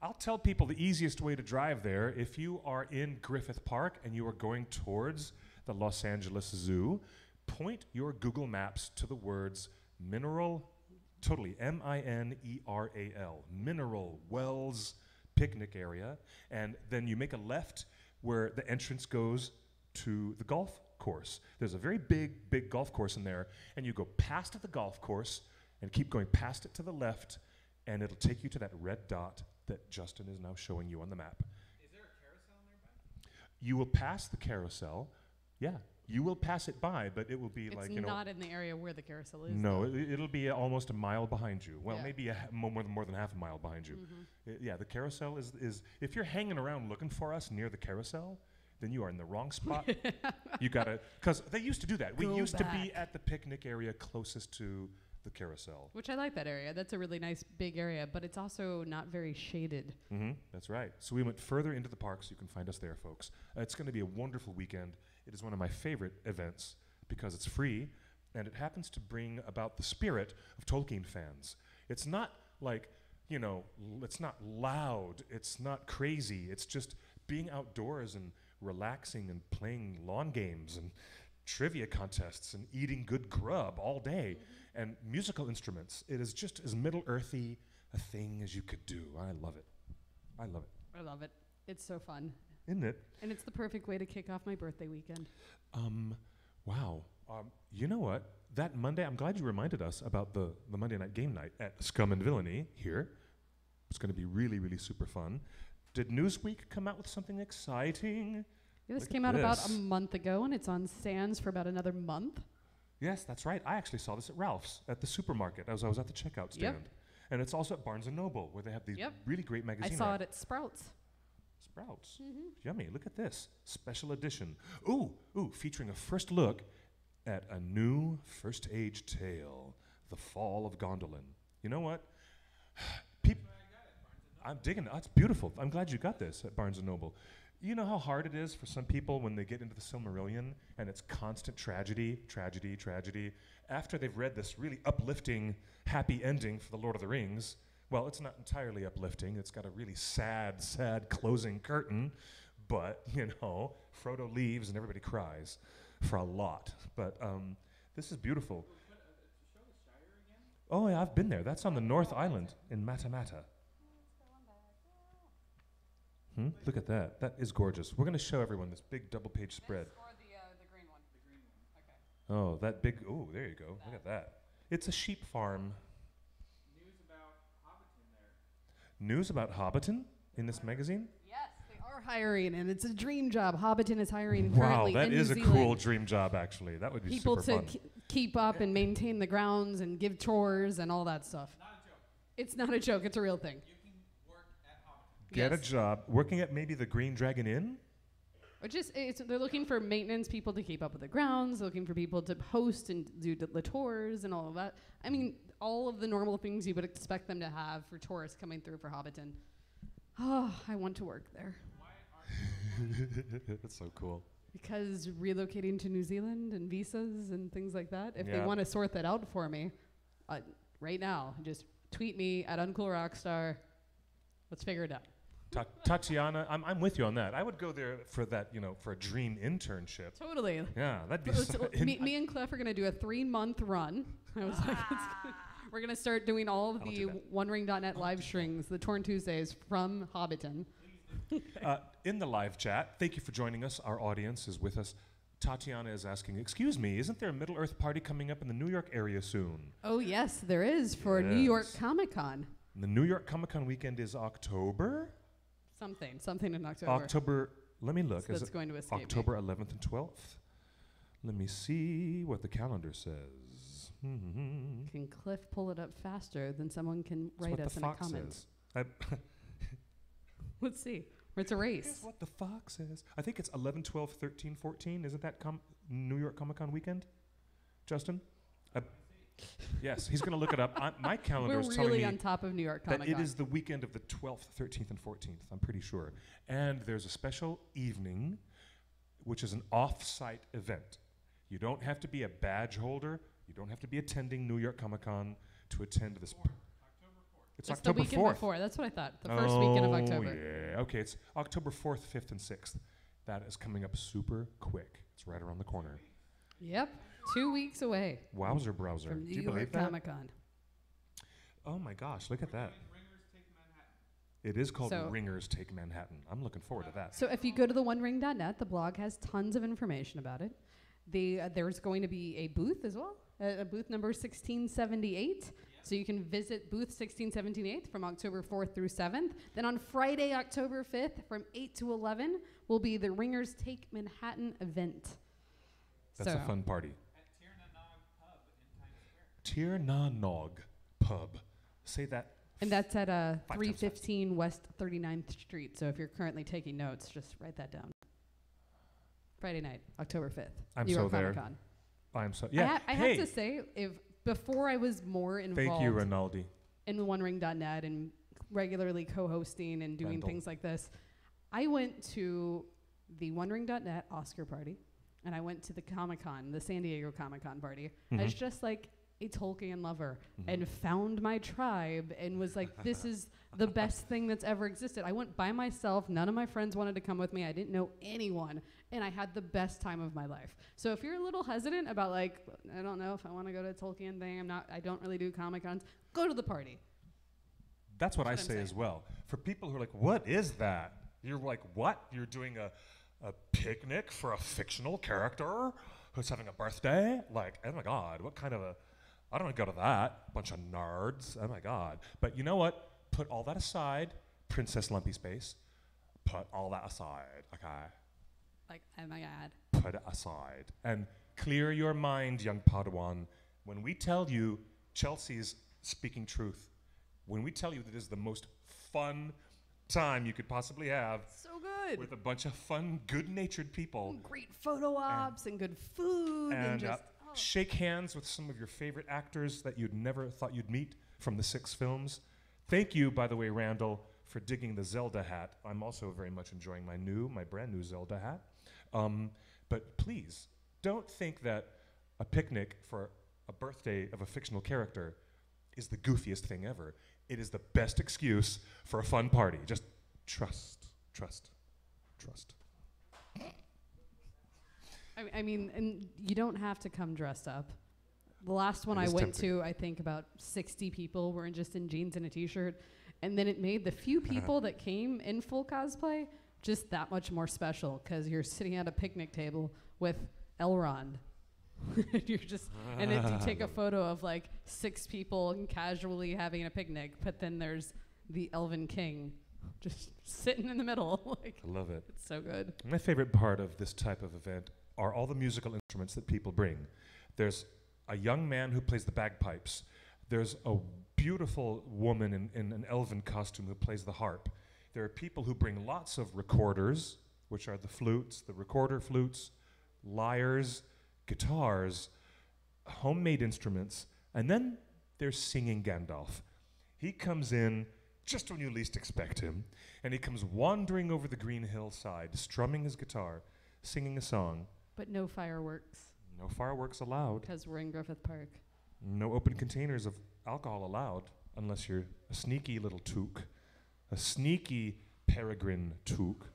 I'll tell people the easiest way to drive there. If you are in Griffith Park and you are going towards the Los Angeles Zoo, point your Google Maps to the words Mineral, totally, Mineral, Mineral Wells Picnic Area, and then you make a left where the entrance goes to the golf course. There's a very big golf course in there, and you go past the golf course and keep going past it to the left, and it'll take you to that red dot that Justin is now showing you on the map. Is there a carousel nearby? You will pass the carousel. Yeah, you will pass it by, but it will be It's like, you know. not in the area where the carousel is. No, though. it'll be almost a mile behind you. Well, Yeah. maybe more than half a mile behind you. Yeah, the carousel is if you're hanging around looking for us near the carousel, then you are in the wrong spot. You gotta, because they used to do that. We Go used to back. be at the picnic area closest to the carousel. Which I like that area. That's a really nice big area, but it's also not very shaded. That's right. So we went further into the park, so you can find us there, folks. It's going to be a wonderful weekend. It is one of my favorite events because it's free, and it happens to bring about the spirit of Tolkien fans. It's not like, you know, it's not loud. It's not crazy. It's just being outdoors and relaxing and playing lawn games and trivia contests and eating good grub all day and musical instruments. It is just as Middle-earthy a thing as you could do. I love it. I love it. I love it. It's so fun. Isn't it? And it's the perfect way to kick off my birthday weekend. Wow. You know what? That Monday, I'm glad you reminded us about the Monday night game night at Scum and Villainy here. It's going to be really, really super fun. Did Newsweek come out with something exciting? Yeah, this Look came at out about a this. month ago, and it's on stands for about another month. Yes, that's right. I actually saw this at Ralph's at the supermarket as I was at the checkout stand. Yep. And it's also at Barnes & Noble where they have these Yep. really great I magazines. saw it at Sprouts. Sprouts. Yummy. Look at this. Special edition. Ooh, featuring a first look at a new first age tale, The Fall of Gondolin. You know what? I'm digging it. Oh, it's beautiful. I'm glad you got this at Barnes & Noble. You know how hard it is for some people when they get into the Silmarillion and it's constant tragedy, tragedy, tragedy. After they've read this really uplifting, happy ending for The Lord of the Rings, well, it's not entirely uplifting. It's got a really sad, sad closing curtain. But, you know, Frodo leaves and everybody cries for a lot. But this is beautiful. Oh, yeah, I've been there. That's on the North Island in Matamata. Look at that. That is gorgeous. We're going to show everyone this big double-page spread. Or the green one. The green one. Okay. Oh, that big. Oh, there you go. Look at that. It's a sheep farm. News about Hobbiton there. News about Hobbiton in this magazine? Yes, they are hiring, and it's a dream job. Hobbiton is hiring Wow, currently that in is New a Zealand. cool dream job, actually. That would be People super to fun. keep up and maintain the grounds and give chores and all that stuff. Not a joke. It's not a joke. It's a real thing. You can work at Hobbiton. Get a Yes. job working at maybe the Green Dragon Inn? Or just they're looking for maintenance people to keep up with the grounds, looking for people to host and do the tours and all of that. I mean, all of the normal things you would expect them to have for tourists coming through for Hobbiton. Oh, I want to work there. That's so cool. Because relocating to New Zealand and visas and things like that, if they Yeah. want to sort that out for me, right now, just tweet me at UncoolRockstar. Let's figure it out. Tatiana, I'm with you on that. I would go there for that, for a dream internship. Totally. Yeah, that'd be Me and Cliff are going to do a 3-month run. I was like, we're going to start doing all of I'll the do that. OneRing.net live streams, the Torn Tuesdays from Hobbiton. In the live chat, thank you for joining us. Our audience is with us. Tatiana is asking, excuse me, isn't there a Middle Earth party coming up in the New York area soon? Oh, yes, there is for New York Yes. Comic-Con. The New York Comic Con weekend is October? Something in October. Let me look. So Is that's it going to escape me. October 11th and 12th? Let me see what the calendar says. Can Cliff pull it up faster than someone can That's write what us the in a fox comment? says. Let's see. It's a race. Here's what the fox says. I think it's 11, 12, 13, 14. Isn't that New York Comic Con weekend? Justin? Yes, he's going to look it up. My calendar We're is telling really me on top of New York that Comic-Con. it is the weekend of the 12th, 13th, and 14th. I'm pretty sure. And there's a special evening, which is an off-site event. You don't have to be a badge holder. You don't have to be attending New York Comic Con to attend this. It's That's October the weekend 4th. before. That's what I thought. The first weekend of Oh, October. Yeah. Okay, it's October 4th, 5th, and 6th. That is coming up super quick. It's right around the corner. Yep. 2 weeks away Wowzer browser. from Do New you believe York that? Comic-Con. Oh my gosh, look at that. It is called So- Ringers Take Manhattan. I'm looking forward to that. So if you go to the OneRing.net, the blog has tons of information about it. There's going to be a booth as well, a booth number 1678. So you can visit booth 1678 from October 4th through 7th. Then on Friday, October 5th, from 8 to 11, will be the Ringers Take Manhattan event. That's so a fun party. Tirnanog Pub. Say that. And that's at 5 times 315 West 39th Street. So if you're currently taking notes, just write that down. Friday night, October 5th. I'm New so York there. Comic-Con. I'm so yeah. I hey, have to say, if before I was more thank you, involved Rinaldi. in OneRing.net and regularly co-hosting and doing Randall. things like this, I went to the OneRing.net Oscar party, and I went to the Comic-Con, the San Diego Comic-Con party, as just like a Tolkien lover, and found my tribe and was like, this is the best thing that's ever existed. I went by myself. None of my friends wanted to come with me. I didn't know anyone, and I had the best time of my life. So if you're a little hesitant about like, I don't know if I want to go to a Tolkien thing, I don't really do Comic-Cons, go to the party. That's what I That's what I'm say saying. as well. For people who are like, what is that? You're like, what? You're doing a picnic for a fictional character who's having a birthday? Like, oh my God, what kind of I don't want to go to that. Bunch of nerds. Oh my God. But you know what? Put all that aside. Princess Lumpy Space. Put all that aside. Okay. Like, oh my God. Put it aside. And clear your mind, young Padawan. When we tell you, Chelsea's speaking truth, when we tell you that this is the most fun time you could possibly have So good. with a bunch of fun, good-natured people, Great photo ops and good food and and just shake hands with some of your favorite actors that you'd never thought you'd meet from the 6 films. Thank you, by the way, Randall, for digging the Zelda hat. I'm also very much enjoying my brand new Zelda hat. But please, don't think that a picnic for a birthday of a fictional character is the goofiest thing ever. It is the best excuse for a fun party. Just trust. I mean, and you don't have to come dressed up. The last one It I is went tempting. to, I think about 60 people were just in jeans and a t-shirt. And then it made the few people that came in full cosplay just that much more special because you're sitting at a picnic table with Elrond. You're just, and then you take a photo of like 6 people and casually having a picnic, but then there's the Elven King just sitting in the middle. Like, I love it. it's so good. My favorite part of this type of event are all the musical instruments that people bring. There's a young man who plays the bagpipes. There's a beautiful woman in an elven costume who plays the harp. There are people who bring lots of recorders, which are the flutes, the recorder flutes, lyres, guitars, homemade instruments, and then there's singing Gandalf. He comes in just when you least expect him, and he comes wandering over the green hillside, strumming his guitar, singing a song. But no fireworks, No fireworks allowed. because we're in Griffith Park. No open containers of alcohol allowed, unless you're a sneaky little toque, a sneaky peregrine toque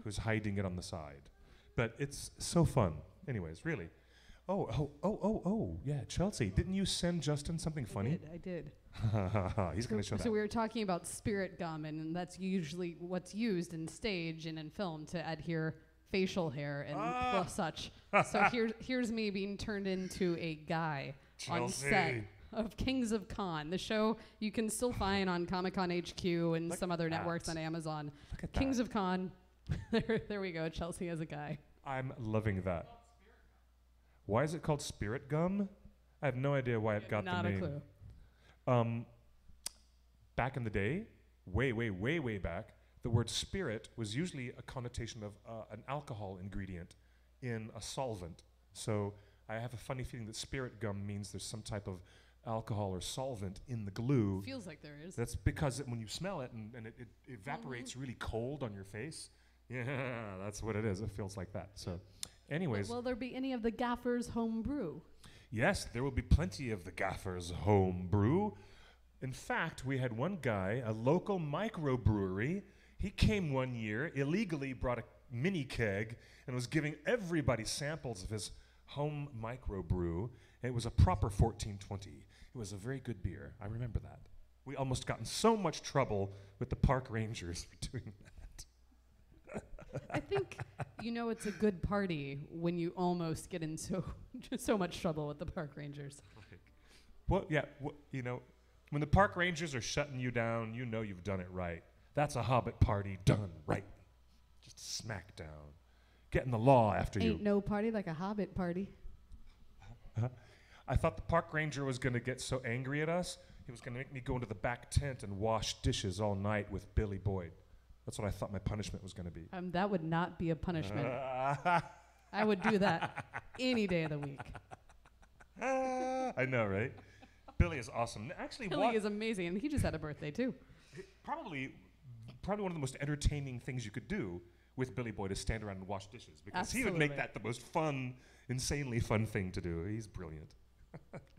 who's hiding it on the side. But it's so fun. Anyways, really. Oh, yeah, Chelsea, didn't you send Justin something funny? I did. He's going to show that. So we were talking about spirit gum, and that's usually what's used in stage and in film to adhere facial hair and such. So here's me being turned into a guy on set of Kings of Con, the show you can still find on Comic-Con HQ and some other networks on Amazon. Look at Kings that. of Con. There we go. Chelsea as a guy. I'm loving that. Why is it called spirit gum? I have no idea why it got Not the a name. clue. Back in the day, way back, the word spirit was usually a connotation of an alcohol ingredient in a solvent. So I have a funny feeling that spirit gum means there's some type of alcohol or solvent in the glue. Feels like there is. That's because when you smell it and it evaporates really cold on your face. Yeah, that's what it is. It feels like that. So anyways. Will there be any of the Gaffer's home brew? Yes, there will be plenty of the Gaffer's home brew. In fact, we had one guy, a local microbrewery. He came one year, illegally brought a mini keg, and was giving everybody samples of his home microbrew. And it was a proper 1420. It was a very good beer. I remember that. We almost got in so much trouble with the park rangers for doing that. I think it's a good party when you almost get in so much trouble with the park rangers. Well, yeah, when the park rangers are shutting you down, you know you've done it right. That's a Hobbit party done right. Just smack down. Getting the law after you. Ain't no party like a Hobbit party. I thought the park ranger was going to get so angry at us, he was going to make me go into the back tent and wash dishes all night with Billy Boyd. That's what I thought my punishment was going to be. That would not be a punishment. I would do that any day of the week. I know, right? Billy is awesome. Actually, Billy is amazing, and he just had a birthday too. Probably one of the most entertaining things you could do with Billy Boyd is stand around and wash dishes, because he would make that the most fun, insanely fun thing to do. He's brilliant.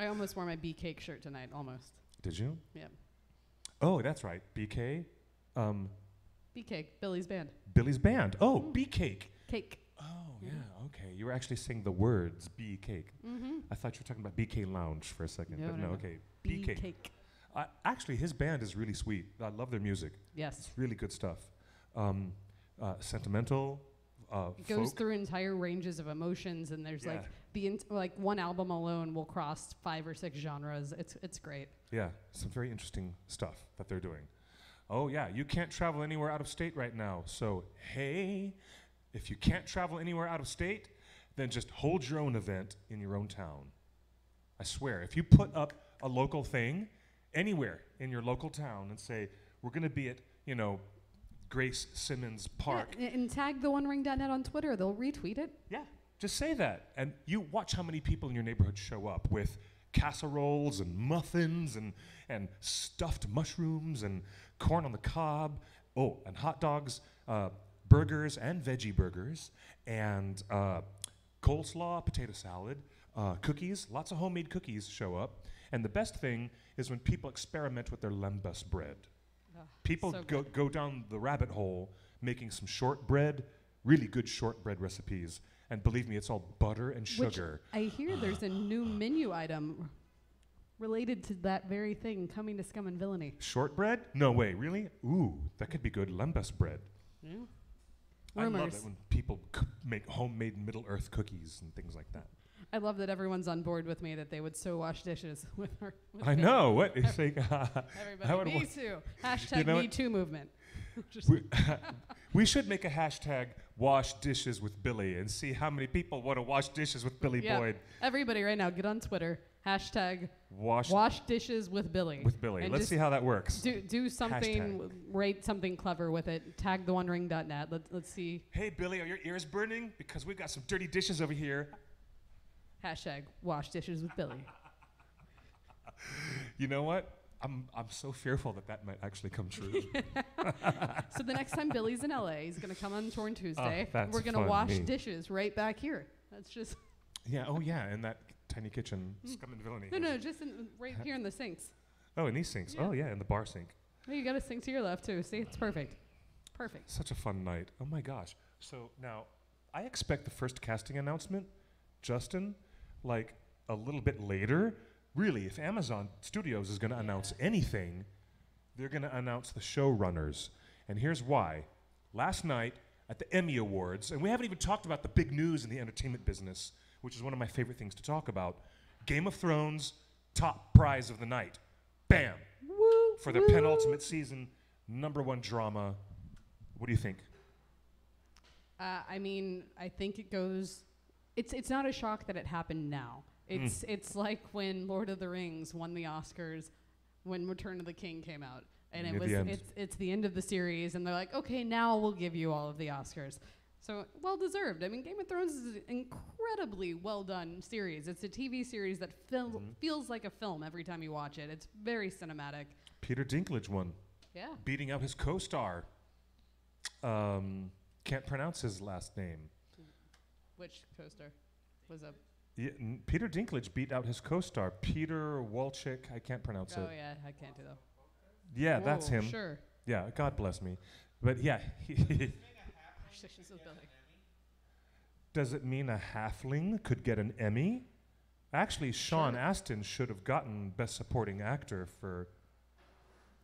I almost wore my BK shirt tonight, almost. Did you? Yeah. Oh, that's right. BK? BK, Billy's band. Billy's band. Oh, B-Cake. Cake. Oh, yeah, okay. You were actually saying the words B-Cake. I thought you were talking about BK Lounge for a second, but no, okay. B-Cake. Cake. Actually, his band is really sweet. I love their music. Yes. It's really good stuff. Sentimental, It goes folk. through entire ranges of emotions, and there's one album alone will cross 5 or 6 genres. It's great. Yeah, some very interesting stuff that they're doing. Oh, yeah, you can't travel anywhere out of state right now. So, hey, if you can't travel anywhere out of state, then just hold your own event in your own town. I swear, if you put up a local thing anywhere in your local town and say, we're going to be at, Grace Simmons Park. Yeah, and tag theonering.net on Twitter. They'll retweet it. Yeah, just say that. And you watch how many people in your neighborhood show up with casseroles and muffins and stuffed mushrooms and corn on the cob. Oh, and hot dogs, burgers and veggie burgers, and coleslaw, potato salad, cookies. Lots of homemade cookies show up. And the best thing is when people experiment with their lembas bread. People so go down the rabbit hole making some shortbread, really good shortbread recipes. And believe me, it's all butter and sugar. Which I hear there's a new menu item related to that very thing coming to Scum and Villainy. Shortbread? No way, really? Ooh, that could be good. Lembas bread. Yeah. I love Rumors. it when people make homemade Middle-earth cookies and things like that. I love that everyone's on board with me that they would so wash dishes with her. I know. What? It's like, Everybody, me too. Hashtag Me Too movement. We should make a hashtag wash dishes with Billy and see how many people want to wash dishes with Billy Boyd. Everybody right now, get on Twitter. Hashtag wash dishes with Billy. With Billy. And Let's see how that works. Do something, write something clever with it. Tag theonering.net. Let's see. Hey, Billy, are your ears burning? Because we've got some dirty dishes over here. Hashtag wash dishes with Billy. You know what? I'm so fearful that might actually come true. So the next time Billy's in LA, he's going to come on Torn Tuesday. That's We're going to fun, wash me. dishes right back here. That's just Yeah. Oh yeah. In that tiny kitchen, scum and villainy. no, just right here in the sinks. Oh, in these sinks. Yeah. Oh yeah, in the bar sink. Oh, you got a sink to your left too. See, it's perfect. Perfect. Such a fun night. Oh my gosh. So now, I expect the first casting announcement, Justin, like a little bit later. Really, if Amazon Studios is going to announce anything, they're going to announce the showrunners. And here's why. Last night at the Emmy Awards, and we haven't even talked about the big news in the entertainment business, which is one of my favorite things to talk about. Game of Thrones, top prize of the night. Bam! Woo, For their penultimate season, #1 drama. What do you think? I mean, I think it goes. It's not a shock that it happened now. It's like when Lord of the Rings won the Oscars when Return of the King came out, and Near the end. it's the end of the series, and they're like, okay, now we'll give you all of the Oscars. So well deserved. I mean, Game of Thrones is an incredibly well done series. It's a TV series that feels like a film every time you watch it. It's very cinematic. Peter Dinklage won, Yeah. beating out his co-star. Can't pronounce his last name. Which co-star was a? Yeah, Peter Dinklage beat out his co-star, Peter Walczyk. I can't pronounce Oh it. yeah, I can't do that. Yeah, that's Whoa, him. Sure. Yeah, God bless me. But yeah, She's so Billy. does it mean a halfling could get an Emmy? Actually, Sean Sure. Astin should have gotten Best Supporting Actor for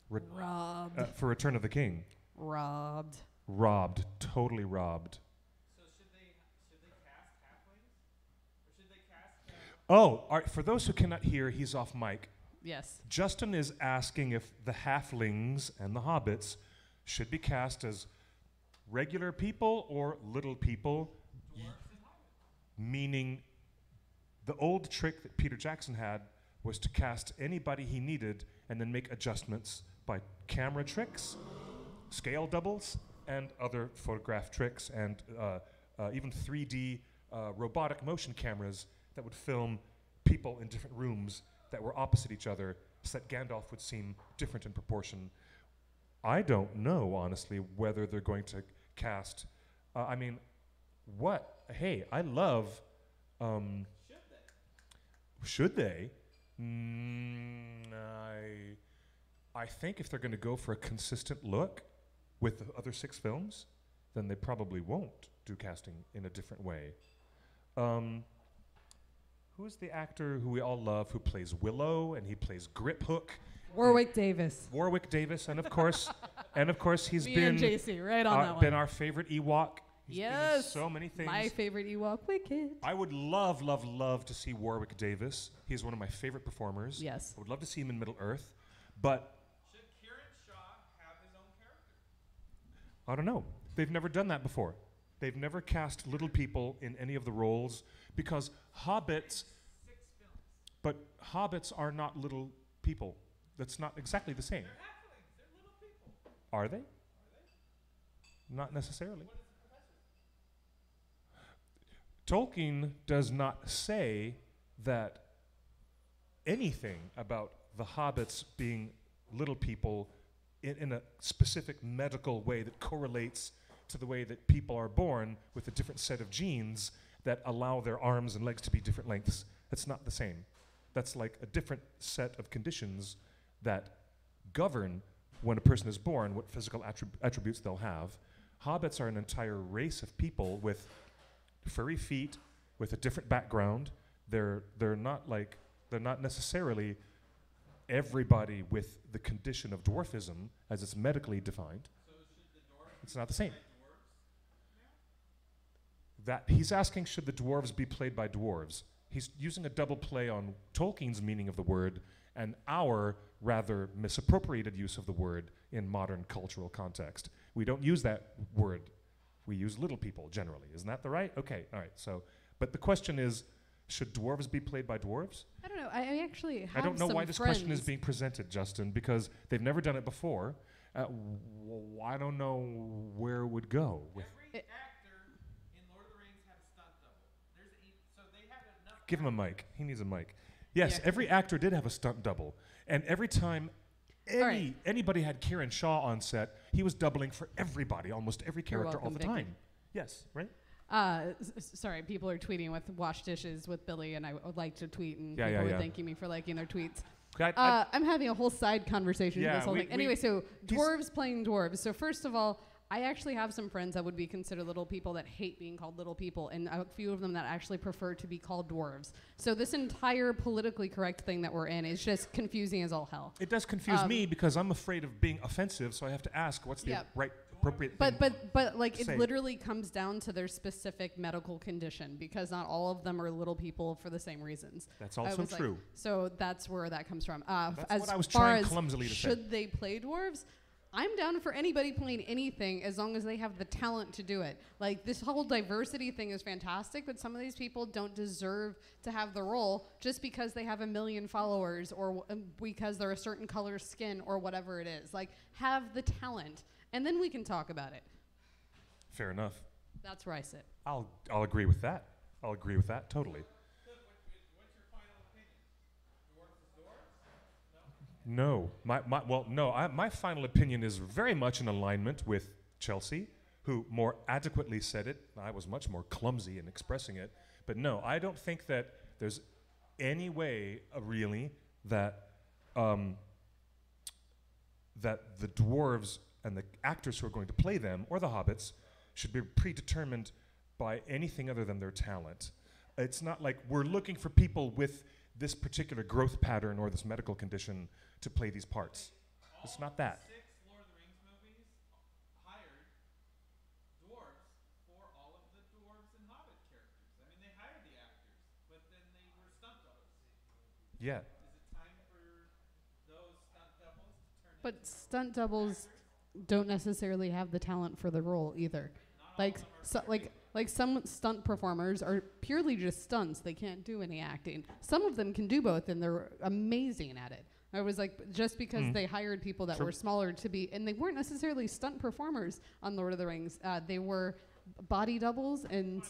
Robbed. for Return of the King. Robbed. Robbed, totally robbed. So should they cast halflings? Or should they cast? Oh, all right, for those who cannot hear, he's off mic. Yes. Justin is asking if the halflings and the hobbits should be cast as regular people or little people, meaning the old trick that Peter Jackson had was to cast anybody he needed and then make adjustments by camera tricks, scale doubles, and other photograph tricks, and even 3D robotic motion cameras that would film people in different rooms that were opposite each other so that Gandalf would seem different in proportion. I don't know, honestly, whether they're going to cast. I mean, what? Hey, I love. Should they? I think if they're going to go for a consistent look with the other 6 films, then they probably won't do casting in a different way. Who's the actor who we all love who plays Willow and he plays Grip Hook? Warwick Davis. Warwick Davis, and of course, he's Me been and JC, right on that one. been our favorite Ewok. He's been in Yes. so many things. My favorite Ewok, Wicked. I would love, love, love to see Warwick Davis. He's one of my favorite performers. Yes. I would love to see him in Middle Earth, but Should Kieran Shaw have his own character? I don't know. They've never done that before. They've never cast little people in any of the roles because hobbits. 6 films. But hobbits are not little people. That's not exactly the same. They're halflings. They're little people. Are they? Not necessarily. Tolkien does not say that anything about the hobbits being little people in a specific medical way that correlates to the way that people are born with a different set of genes that allow their arms and legs to be different lengths. That's not the same. That's like a different set of conditions that govern when a person is born, what physical attributes they'll have. Hobbits are an entire race of people with furry feet, with a different background. They're not necessarily everybody with the condition of dwarfism as it's medically defined. So should the dwarves It's not the same. be dwarves? That he's asking, should the dwarves be played by dwarves? He's using a double play on Tolkien's meaning of the word and our rather misappropriated use of the word in modern cultural context. We don't use that word. We use little people generally. Isn't that the right? Okay, all right. So, but the question is, should dwarves be played by dwarves? I don't know. I actually have I don't know some why this question is friends- being presented, Justin, because they've never done it before. I don't know where it would go. With Every actor in Lord of the Rings had a stunt double. So they had enough. Give him a mic. He needs a mic. Yes, Yeah. every actor did have a stunt double. And every time Anybody had Kieran Shaw on set, he was doubling for everybody, almost every character all welcome, the Vicky. time. Yes, right? Sorry, people are tweeting with wash dishes with Billy, and I would like to tweet, and Yeah, people yeah, are yeah. thanking me for liking their tweets. I- I'm having a whole side conversation Yeah, with this whole we- thing. Anyway, we- so he's- dwarves playing dwarves. So first of all, I actually have some friends that would be considered little people that hate being called little people, and a few of them that actually prefer to be called dwarves. So this entire politically correct thing that we're in is just confusing as all hell. It does confuse me because I'm afraid of being offensive, so I have to ask what's the Yeah. right appropriate But thing. but like it say. literally comes down to their specific medical condition, because not all of them are little people for the same reasons. That's I also was like- true. so that's where that comes from. That's As what I was far trying as clumsily to say. should they play dwarves? I'm down for anybody playing anything as long as they have the talent to do it. Like, this whole diversity thing is fantastic, but some of these people don't deserve to have the role just because they have 1 million followers or because they're a certain color skin or whatever it is. Like, have the talent, and then we can talk about it. Fair enough. That's where I sit. I'll agree with that. I'll agree with that totally. What's your final opinion? Dwarfs is dwarfs? No, my final opinion is very much in alignment with Chelsea, who more adequately said it. I was much more clumsy in expressing it, but no, I don't think that there's any way, really, that that the dwarves and the actors who are going to play them, or the hobbits, should be predetermined by anything other than their talent. It's not like we're looking for people with this particular growth pattern or this medical condition to play these parts. It's not that. 6 Lord of the Rings movies hired dwarves for all of the dwarves and hobbit characters. I mean, they hired the actors, but then they were stunt doubles. Yeah. Is it time for those stunt doubles to turn But into stunt doubles don't necessarily have the talent for the role either. Like some stunt performers are purely just stunts. They can't do any acting. Some of them can do both, and they're amazing at it. I was like, just because they hired people that True. were smaller to be, and they weren't necessarily stunt performers on Lord of the Rings. They were body doubles and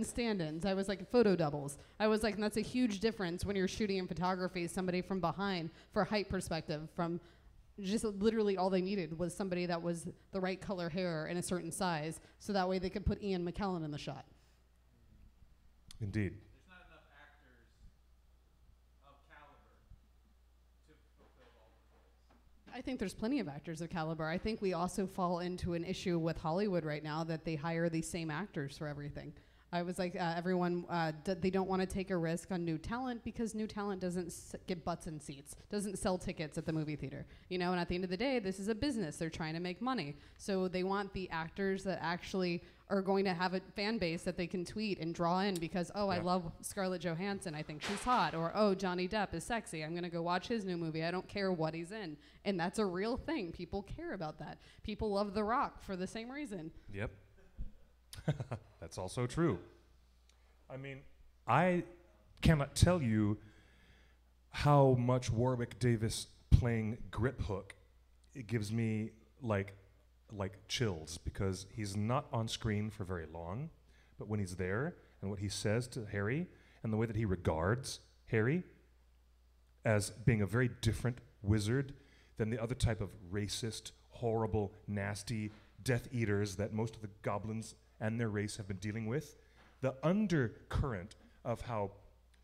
stand-ins. I was like, photo doubles. I was like, and that's a huge difference when you're shooting in photography, somebody from behind for height perspective, from just literally all they needed was somebody that was the right color hair and a certain size, so that way they could put Ian McKellen in the shot. Indeed. There's not enough actors of caliber to fulfill all the roles. I think there's plenty of actors of caliber. I think we also fall into an issue with Hollywood right now that they hire the same actors for everything. I was like, everyone, they don't want to take a risk on new talent because new talent doesn't get butts in seats, doesn't sell tickets at the movie theater. You know, and at the end of the day, this is a business. They're trying to make money. So they want the actors that actually are going to have a fan base that they can tweet and draw in because, oh, I love Scarlett Johansson. I think she's hot. Or, oh, Johnny Depp is sexy. I'm going to go watch his new movie. I don't care what he's in. And that's a real thing. People care about that. People love The Rock for the same reason. Yep. That's also true. I mean, I cannot tell you how much Warwick Davis playing Grip Hook, it gives me like chills, because he's not on screen for very long, but when he's there and what he says to Harry and the way that he regards Harry as being a very different wizard than the other type of racist, horrible, nasty Death Eaters that most of the goblins and their race have been dealing with. The undercurrent of how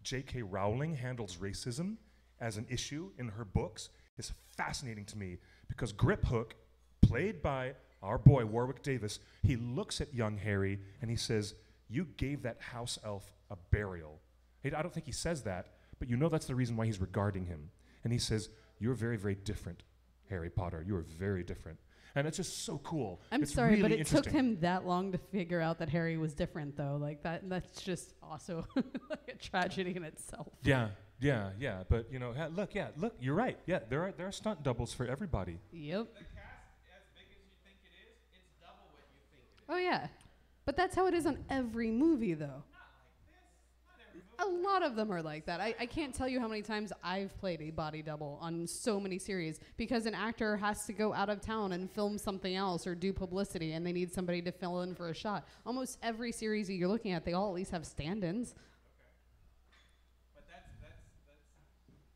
J.K. Rowling handles racism as an issue in her books is fascinating to me, because Grip Hook, played by our boy Warwick Davis, he looks at young Harry and he says, "You gave that house elf a burial." I don't think he says that, but you know that's the reason why he's regarding him. And he says, "You're very, very different, Harry Potter. You are very different." And it's just so cool. I'm it's sorry, really but it took interesting. him that long to figure out that Harry was different, though. Like that's just also like a tragedy in itself. Yeah. But you know, look, you're right. Yeah, there are stunt doubles for everybody. Yep. The cast, as big as you think it is, it's double what you think it is. Oh yeah, but that's how it is on every movie, though. Not like this. Not every movie. A lot of them are like that. I can't tell you how many times I've played a body double on so many series because an actor has to go out of town and film something else or do publicity, and they need somebody to fill in for a shot. Almost every series that you're looking at, they all at least have stand-ins. But that's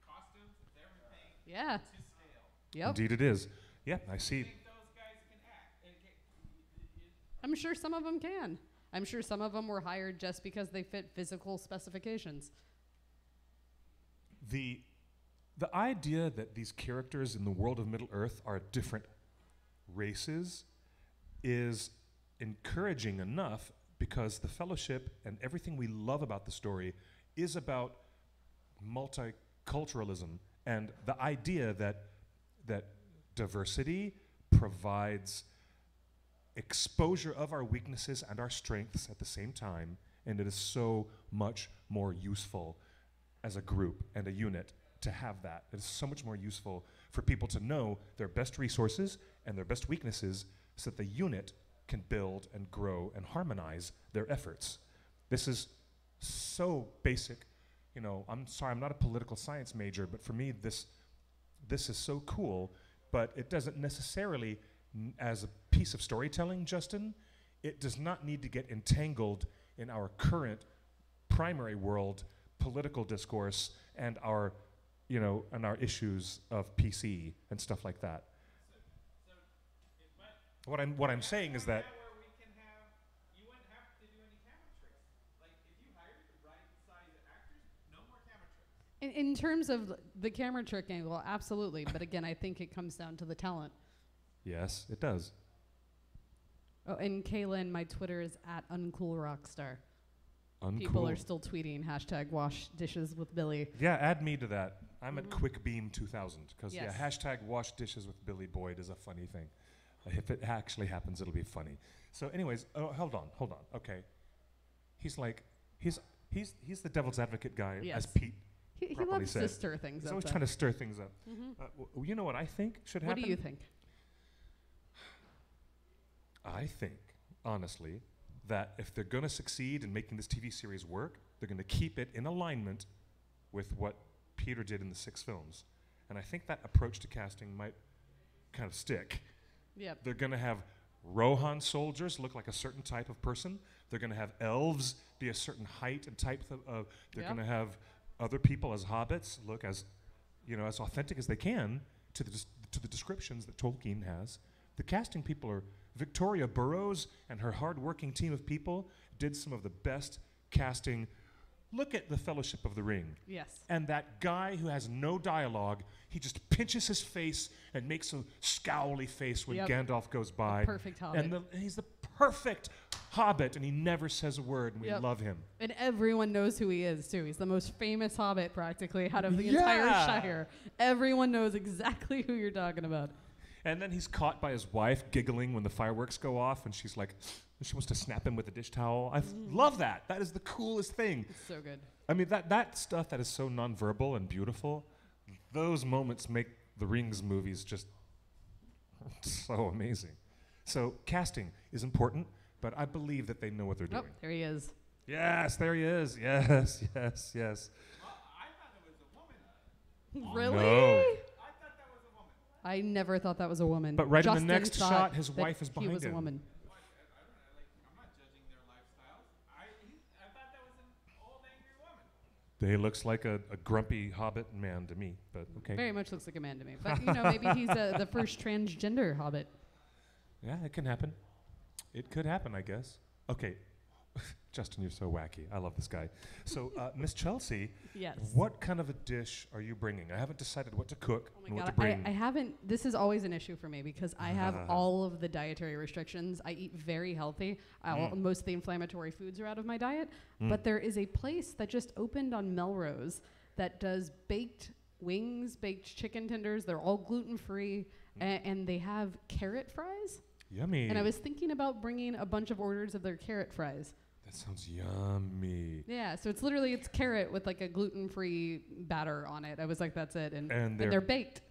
costumes, it's everything Yeah. to scale. Yep. Indeed it is. Yeah, I I see. think those guys can act. I'm sure some of them can. I'm sure some of them were hired just because they fit physical specifications. The idea that these characters in the world of Middle-earth are different races is encouraging enough because the Fellowship and everything we love about the story is about multiculturalism and the idea that diversity provides exposure of our weaknesses and our strengths at the same time, and it is so much more useful as a group and a unit to have that. It is so much more useful for people to know their best resources and their best weaknesses so that the unit can build and grow and harmonize their efforts. This is so basic. You know, I'm sorry, I'm not a political science major, but for me, this is so cool, but it doesn't necessarily, as a piece of storytelling, Justin, it does not need to get entangled in our current primary world political discourse and our, you know, and our issues of PC and stuff like that. What I'm saying is that Where we can have, you wouldn't have to do any camera tricks. Like if you hired the right size actors, no more camera tricks. In terms of the camera trick angle, absolutely. But again, I think it comes down to the talent. yes, it does. Oh, and Kaylin, my Twitter is @uncoolrockstar. Uncool. People are still tweeting #wash dishes with Billy. Yeah, add me to that. I'm at Mhm. QuickBeam2000 because Yes. #wash dishes with Billy Boyd is a funny thing. If it actually happens, it'll be funny. So, anyways, hold on. Okay, he's like he's the devil's advocate guy, as Yes. Pete. He properly loves said. to stir things He's up. always though. trying to stir things up. Mhm. You know what I think should What happen? do you think? I think, honestly, that if they're going to succeed in making this TV series work, they're going to keep it in alignment with what Peter did in the 6 films. And I think that approach to casting might kind of stick. Yep. They're going to have Rohan soldiers look like a certain type of person. They're going to have elves be a certain height and type of they're Yep. going to have other people as hobbits look as, you know, as authentic as they can to the descriptions that Tolkien has. The casting people are Victoria Burrows and her hard-working team of people did some of the best casting. Look at the Fellowship of the Ring. Yes. And that guy who has no dialogue, he just pinches his face and makes a scowly face when Yep. Gandalf goes by. Perfect hobbit. And he's the perfect hobbit, and he never says a word, and we Yep. love him. And everyone knows who he is, too. He's the most famous hobbit, practically, out of the entire Yeah. Shire. Everyone knows exactly who you're talking about. And then he's caught by his wife giggling when the fireworks go off, and she's like, she wants to snap him with a dish towel. I love that. That is the coolest thing. It's so good. I mean, that stuff that is so nonverbal and beautiful, those moments make the Rings movies just so amazing. So casting is important, but I believe that they know what they're Oh, doing. there he is. Yes, there he is. Yes, yes, yes. Well, I thought it was a woman. Really? No. I thought that was a woman. I never thought that was a woman. But right in the Justin next thought shot, his that wife is he behind was a him. woman. What? I don't know. Like, I'm not judging their lifestyles. I thought that was an old angry woman. He looks like a grumpy hobbit man to me, but okay. Very much looks like a man to me. But, you know, maybe he's the first transgender hobbit. Yeah, it can happen. It could happen, I guess. Okay. Justin, you're so wacky. I love this guy. So, Miss Chelsea, Yes. what kind of a dish are you bringing? I haven't decided what to cook Oh and my what to God, bring. I haven't. This is always an issue for me because I have all of the dietary restrictions. I eat very healthy. Most of the inflammatory foods are out of my diet. But there is a place that just opened on Melrose that does baked wings, baked chicken tenders. They're all gluten-free, and they have carrot fries. Yummy. And I was thinking about bringing a bunch of orders of their carrot fries. That sounds yummy. Yeah, so it's carrot with like a gluten-free batter on it. I was like, that's it, and they're they're baked.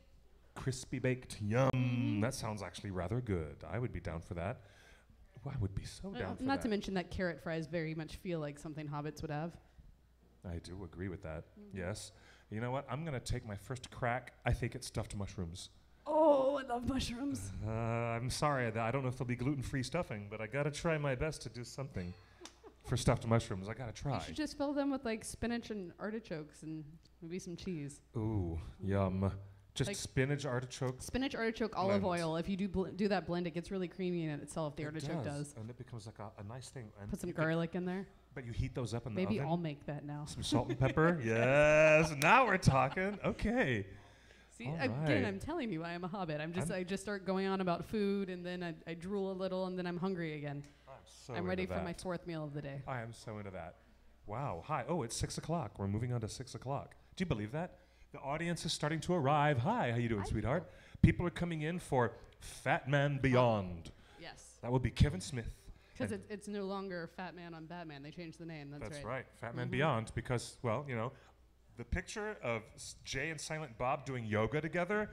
crispy baked. Yum. That sounds actually rather good. I would be down for that. Well, I would be so down for Not that. to mention that carrot fries very much feel like something hobbits would have. I do agree with that. Yes. You know what? I'm going to take my first crack. I think it's stuffed mushrooms. Oh, I love mushrooms. I'm sorry. I don't know if there'll be gluten-free stuffing, but I got to try my best to do something for stuffed mushrooms. I got to try. You should just fill them with like spinach and artichokes and maybe some cheese. Ooh, yum. Just Like spinach, artichoke. spinach, artichoke, olive blend. oil. If you do that blend, it gets really creamy in it itself. The artichoke does. And it becomes like a nice thing. And Put some you can- garlic in there. But you heat those up in Maybe the I'll oven. make that now. Some salt and pepper. Yes. Now we're talking. Okay. See, All again, right. I'm telling you, I am a hobbit. I just start going on about food, and then I drool a little, and then I'm hungry again. I'm ready for my fourth meal of the day. I am so into that. Wow. Hi. Oh, it's 6 o'clock. We're moving on to 6 o'clock. Do you believe that? The audience is starting to arrive. Hi. How you doing, sweetheart? People are coming in for Fat Man Beyond. Yes. That will be Kevin Smith. Because and it's no longer Fat Man on Batman. They changed the name. that's right. Fat Man Beyond. Because, well, you know, the picture of Jay and Silent Bob doing yoga together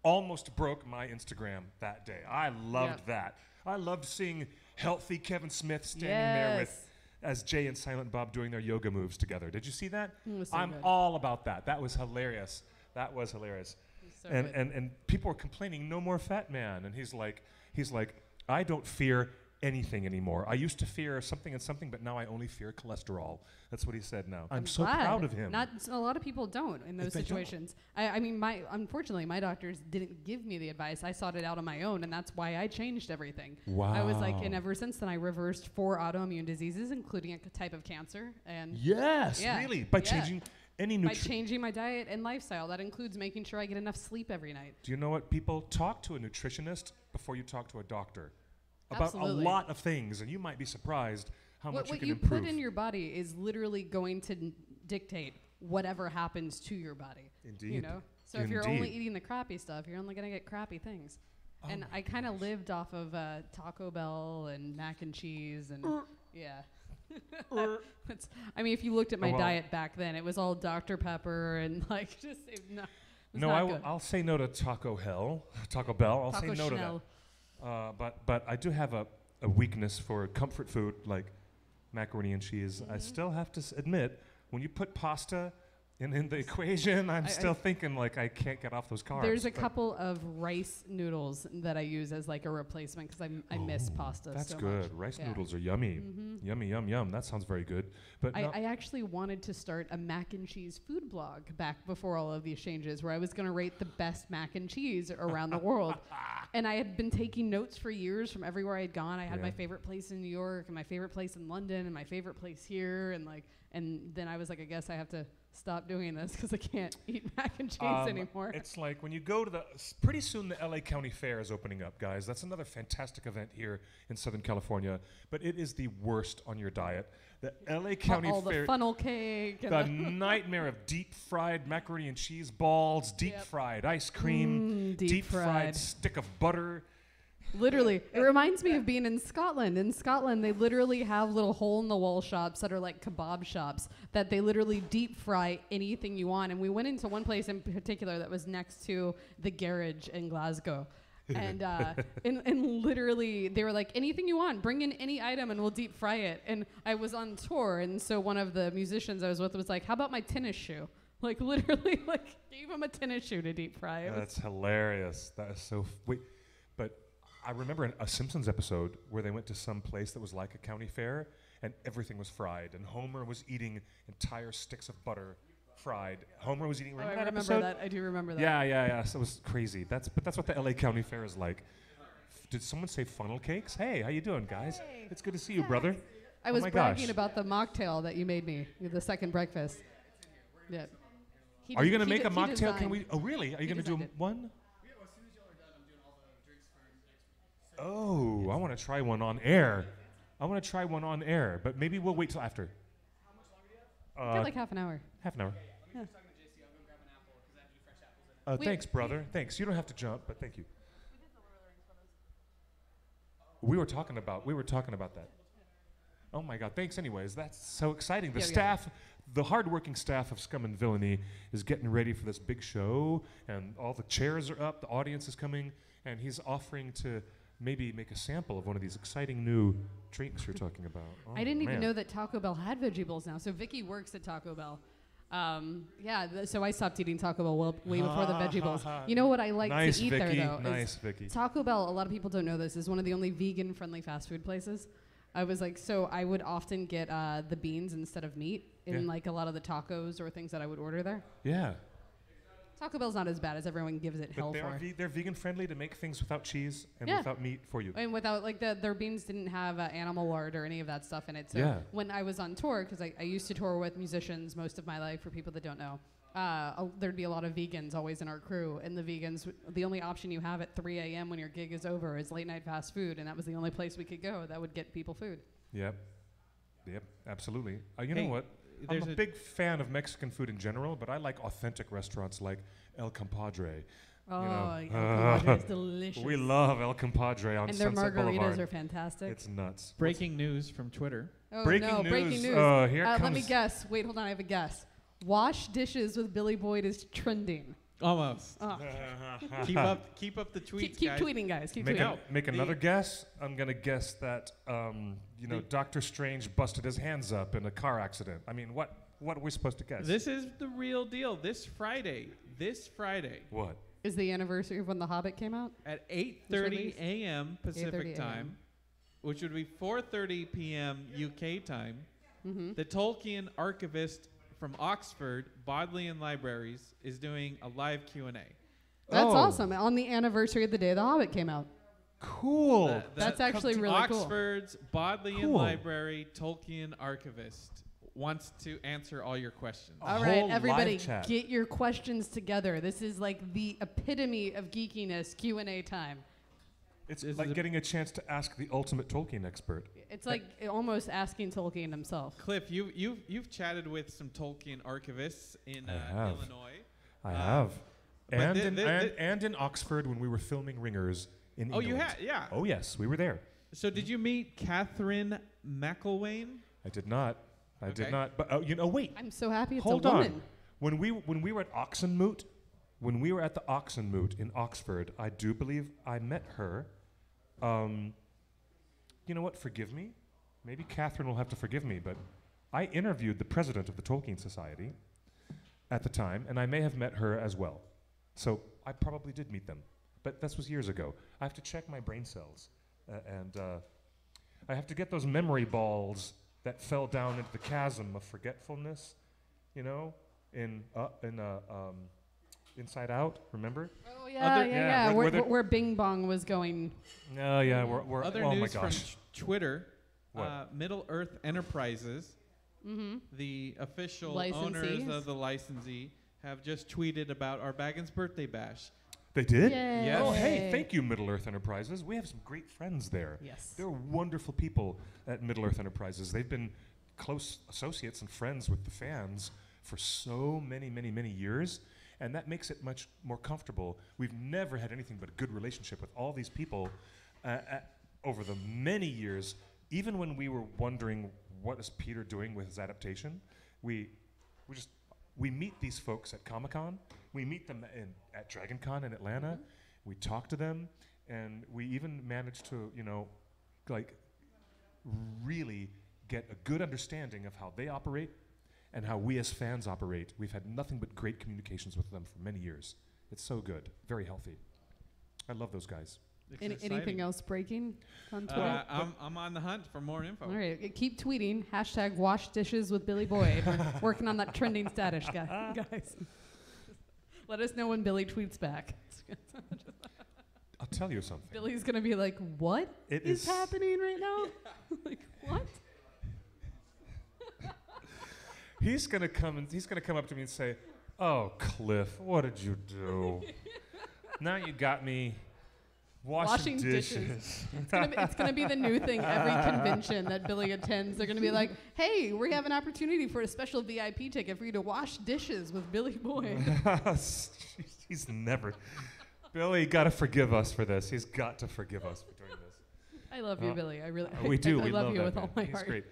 almost broke my Instagram that day. I loved that. I loved seeing healthy Kevin Smith standing there with as Jay and Silent Bob doing their yoga moves together. Did you see that? It was so I'm good. all about that. That was hilarious. That was hilarious. So and, good. and people were complaining, no more Fat Man. And he's like, I don't fear anything anymore. I used to fear something and something, but now I only fear cholesterol. That's what he said now. I'm so glad. proud of him. Not a lot of people don't in those They don't. situations. I mean, unfortunately, my doctors didn't give me the advice. I sought it out on my own, and that's why I changed everything. Wow. I was like, and ever since then, I reversed 4 autoimmune diseases, including a type of cancer. And Yes, Yeah. really. By Yeah. changing any by nutrition. changing my diet and lifestyle, that includes making sure I get enough sleep every night. Do you know what, people? Talk to a nutritionist before you talk to a doctor about Absolutely. a lot of things, and you might be surprised how much you What can you improve. put in your body is literally going to dictate whatever happens to your body. Indeed. You know? So if you're only Indeed. eating the crappy stuff, you're only going to get crappy things. Oh And my I kind of lived off of Taco Bell and mac and cheese and yeah. I mean, if you looked at my well. diet back then, it was all Dr. Pepper and like just no. It was No, not good. I'll say no to Taco Bell. I'll Taco say no Chanel. to that. But I do have a weakness for comfort food like macaroni and cheese. I still have to admit, when you put pasta in the equation, I'm still thinking like I can't get off those carbs. There's a but couple of rice noodles that I use as like a replacement because I miss pasta That's so good. much. Rice Yeah. noodles are yummy. Yummy, yum, yum. That sounds very good. But no, I actually wanted to start a mac and cheese food blog back before all of these changes where I was going to rate the best mac and cheese around the world. And I had been taking notes for years from everywhere I had gone. I had my favorite place in New York and my favorite place in London and my favorite place here. And then I was like, I guess I have to stop doing this because I can't eat mac and cheese anymore. It's like when you go to pretty soon the LA County Fair is opening up, guys. That's another fantastic event here in Southern California, but it is the worst on your diet. The LA County all Fair, the funnel cake. And the nightmare of deep fried macaroni and cheese balls, deep fried ice cream, deep fried fried. stick of butter. Literally, it reminds me of being in Scotland. In Scotland, they literally have little hole-in-the-wall shops that are like kebab shops that they literally deep fry anything you want. And we went into one place in particular that was next to the garage in Glasgow. And and literally, they were like, anything you want, bring in any item and we'll deep fry it. And I was on tour, and so one of the musicians I was with was like, how about my tennis shoe? Like literally, like gave him a tennis shoe to deep fry. It was That's hilarious. That is so. Wait, but I remember a Simpsons episode where they went to some place that was like a county fair, and everything was fried, and Homer was eating entire sticks of butter fried. Homer was eating. I Remember that remember episode? that. I do remember that. Yeah. So it was crazy. That's what the LA County Fair is like. Did someone say funnel cakes? Hey, how you doing, guys? Hey. It's good to see you, brother. I Oh was my bragging gosh. about the mocktail that you made me, the second breakfast. Yeah. He Are you did- gonna he make did- a he mocktail? Can designed- we? Oh, really? Are you he gonna do designed it. one? Yeah, well, as soon as y'all are done, I'm doing all the drinks for next week. Oh, I want to try one on air. But maybe we'll wait till after. How much longer do you have? Got like half an hour. Half an hour. I'm talking to JC. I'll go grab an apple because I have to do fresh apples in it. We- Thanks, brother. Thanks. You don't have to jump, but thank you. We were talking about that. Oh my God! Thanks. Anyways, that's so exciting. The Yeah, yeah. staff, the hardworking staff of Scum and Villainy, is getting ready for this big show, and all the chairs are up. The audience is coming, and he's offering to maybe make a sample of one of these exciting new drinks you're talking about. Oh, I didn't even man. know that Taco Bell had veggie bowls now. So Vicky works at Taco Bell. So I stopped eating Taco Bell way before the veggie bowls. You know what I like Nice, to eat Vicky. there, though? Nice, is Vicky. Taco Bell, a lot of people don't know this, is one of the only vegan-friendly fast food places. I was like, so I would often get the beans instead of meat in Yeah. like a lot of the tacos or things that I would order there. Yeah. Taco Bell's not as bad as everyone gives it hell But for. they're vegan friendly to make things without cheese and Yeah. without meat for you. And without, like, their beans didn't have animal lard or any of that stuff in it. So Yeah. when I was on tour, because I used to tour with musicians most of my life, for people that don't know, there'd be a lot of vegans always in our crew. And the vegans, the only option you have at 3 a.m. when your gig is over is late night fast food. And that was the only place we could go that would get people food. Yep, absolutely. You Hey, know what? I'm there's a big fan of Mexican food in general, but I like authentic restaurants like El Compadre. Oh, know, yeah, it's delicious. We love El Compadre on and their Sunset margaritas Boulevard. are fantastic. It's nuts. Breaking news from Twitter. Oh, breaking no, news. breaking news. Here it Let me comes. guess. Wait, hold on. I have a guess. Wash dishes with Billy Boyd is trending. Almost. Oh. keep up the tweets, Keep guys. tweeting, guys. Keep Make, tweeting. make another guess. I'm gonna guess that Doctor Strange busted his hands up in a car accident. I mean, what are we supposed to guess? This is the real deal. This Friday, What? Is the anniversary of when The Hobbit came out? at released? 8:30 a.m. Pacific 8:30 time, which would be 4:30 p.m. UK time, Mm-hmm. the Tolkien archivist from Oxford, Bodleian Libraries, is doing a live Q&A. That's Oh. awesome. On the anniversary of the day The Hobbit came out. Cool. That's actually really cool. Oxford's Bodleian Cool. Library Tolkien archivist wants to answer all your questions. A All right, whole everybody, live chat. get your questions together. This is like the epitome of geekiness Q&A time. It's This is like a- getting a chance to ask the ultimate Tolkien expert. It's like almost asking Tolkien himself. Cliff, you've chatted with some Tolkien archivists in I have. Illinois. I have. but And, thi- in, thi- and, thi- and in Oxford when we were filming Ringers in Oh, England. you had, yeah. Oh, yes, we were there. So did you meet Catherine McElwain? I did not. I did Okay. not. But, wait. I'm so happy it's Hold a on. woman. When we were at Oxenmoot, when we were at the Oxenmoot in Oxford, I do believe I met her. You know what? Forgive me. Maybe Catherine will have to forgive me, but I interviewed the president of the Tolkien Society at the time, and I may have met her as well. So I probably did meet them, but this was years ago. I have to check my brain cells, and I have to get those memory balls that fell down into the chasm of forgetfulness, Inside Out. Remember? Oh, yeah, Other- yeah, where the- where Bing Bong was going. No, yeah, we're Other oh my news from gosh. Twitter, What? Middle Earth Enterprises, Mm-hmm. the official Licensees. owners of the licensee, have just tweeted about our Baggins birthday bash. They did? Yes. Oh, hey, thank you, Middle Earth Enterprises. We have some great friends there. Yes. They're wonderful people at Middle Earth Enterprises. They've been close associates and friends with the fans for so many, many, many years, and that makes it much more comfortable. We've never had anything but a good relationship with all these people over the many years. Even when we were wondering what is Peter doing with his adaptation, we meet these folks at Comic-Con. We meet them at Dragon Con in Atlanta. Mm-hmm. We talk to them, and we even managed to, really get a good understanding of how they operate and how we as fans operate. We've had nothing but great communications with them for many years. It's so good, very healthy. I love those guys. It's Anything exciting. else breaking on Twitter? I'm on the hunt for more info. All right, keep tweeting. # wash dishes with Billy Boyd. We're working on that trending status, guys. Let us know when Billy tweets back. I'll tell you something. Billy's going to be like, what It is is- happening right now? Like, what? He's gonna come up to me and say, "Oh, Cliff, what did you do? Now you got me washing dishes." It's gonna be the new thing every convention that Billy attends. They're gonna be like, "Hey, we have an opportunity for a special VIP ticket for you to wash dishes with Billy Boyd." He's never. Billy, you gotta forgive us for this. He's got to forgive us for doing this. I love you, Billy. I really. We do. I we love you that with man. all my He's heart. great.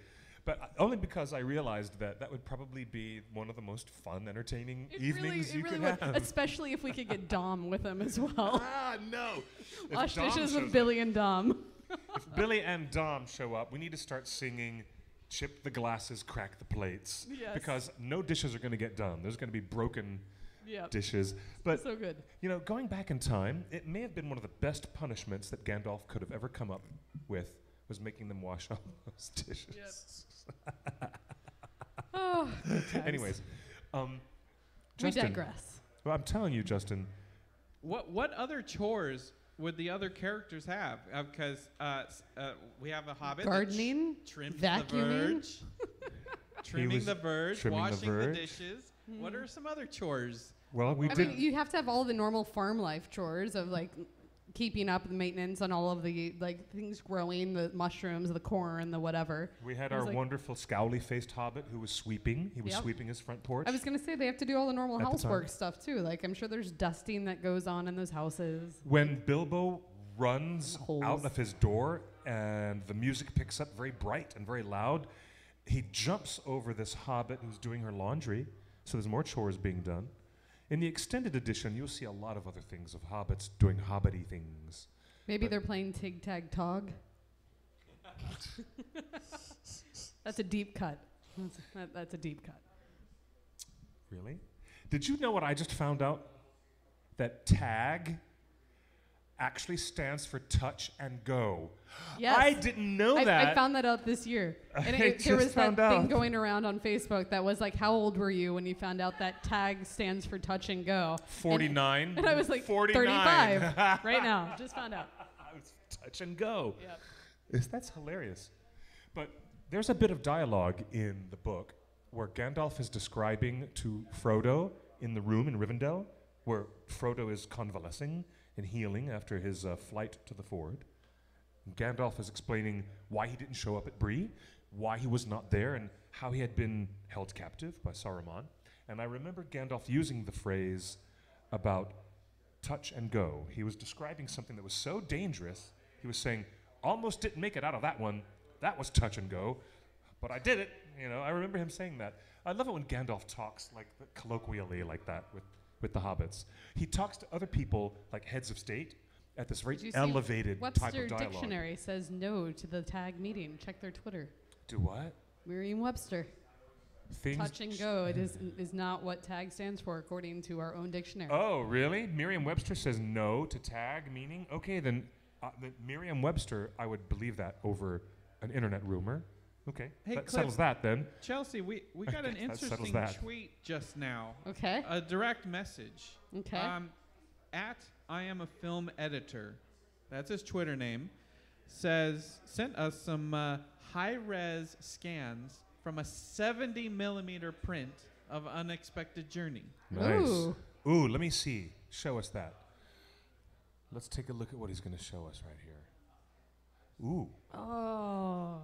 But only because I realized that would probably be one of the most fun, entertaining evenings you could would, have. especially if we could get Dom with him as well. No. If Wash Dom dishes shows with Billy and Dom. If Billy and Dom show up, we need to start singing "Chip the Glasses, Crack the Plates." Yes. Because no dishes are going to get done. There's going to be broken Yep. dishes. But, So good. going back in time, it may have been one of the best punishments that Gandalf could have ever come up with, was making them wash all those dishes. Oh, good times. Anyways, we Justin, digress. Well, I'm telling you, Justin. What other chores would the other characters have? Because we have a hobbit. that Gardening, trims vacuuming. the verge, trimming was the verge, trimming the washing the verge. dishes. What are some other chores? Well, we I did. mean, you have to have all the normal farm life chores of like keeping up with maintenance on all of the like things growing, the mushrooms, the corn, the whatever. We had It was our like- wonderful scowly-faced hobbit who was sweeping. He was Yep. sweeping his front porch. I was gonna say they have to do all the normal At the housework time. stuff too. Like I'm sure there's dusting that goes on in those houses. When Bilbo runs Holes. out of his door and the music picks up very bright and very loud, he jumps over this hobbit who's doing her laundry, so there's more chores being done. In the extended edition, you'll see a lot of other things of hobbits doing hobbity things. Maybe But- they're playing tig tag tog. That's a deep cut. That's a deep cut. Really? Did you know what I just found out? That tag actually stands for touch and go. Yes. I didn't know that. I found that out this year. And I there just was that found thing out. going around on Facebook that was like, how old were you when you found out that tag stands for touch and go? 49. And I was like, 49. 35 right now. Just found out. It's touch and go. Yep. That's hilarious. But there's a bit of dialogue in the book where Gandalf is describing to Frodo in the room in Rivendell, where Frodo is convalescing and healing after his flight to the Ford. And Gandalf is explaining why he didn't show up at Bree, why he was not there, and how he had been held captive by Saruman. And I remember Gandalf using the phrase about touch and go. He was describing something that was so dangerous, he was saying, almost didn't make it out of that one. That was touch and go. But I did it. You know, I remember him saying that. I love it when Gandalf talks like colloquially like that with the hobbits. He talks to other people like heads of state at this very Did you see elevated type Webster of dialogue. Dictionary says no to the tag meeting. Check their Twitter. Do what? Merriam-Webster. Things. Touch and go. It is not what tag stands for according to our own dictionary. Oh, really? Merriam-Webster says no to tag meaning? Okay, then Merriam-Webster, I would believe that over an internet rumor. Okay, Hey, that Cliff. settles that then. Chelsea, we got an That settles interesting that. tweet just now. Okay. A direct message. Okay. At I am a film editor, that's his Twitter name, sent us some high-res scans from a 70 millimeter print of Unexpected Journey. Nice. Ooh. Ooh, let me see. Show us that. Let's take a look at what he's going to show us right here. Ooh. Oh.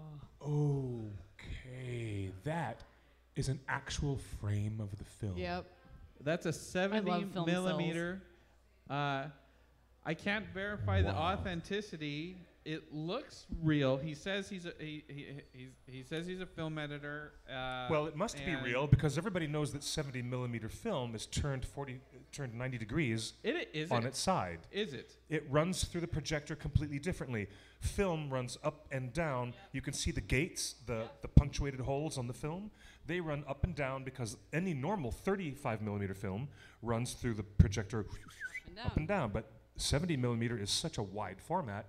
Okay. That is an actual frame of the film. Yep. That's a 70 love film millimeter. I can't verify the Wow. authenticity. It looks real. He says he says he's a film editor. Well, it must be and real because everybody knows that 70 millimeter film is turned 90 degrees on its side. Is it? It runs through the projector completely differently. Film runs up and down. You can see the gates, the punctuated holes on the film. They run up and down because any normal 35 millimeter film runs through the projector up and down. But 70 millimeter is such a wide format,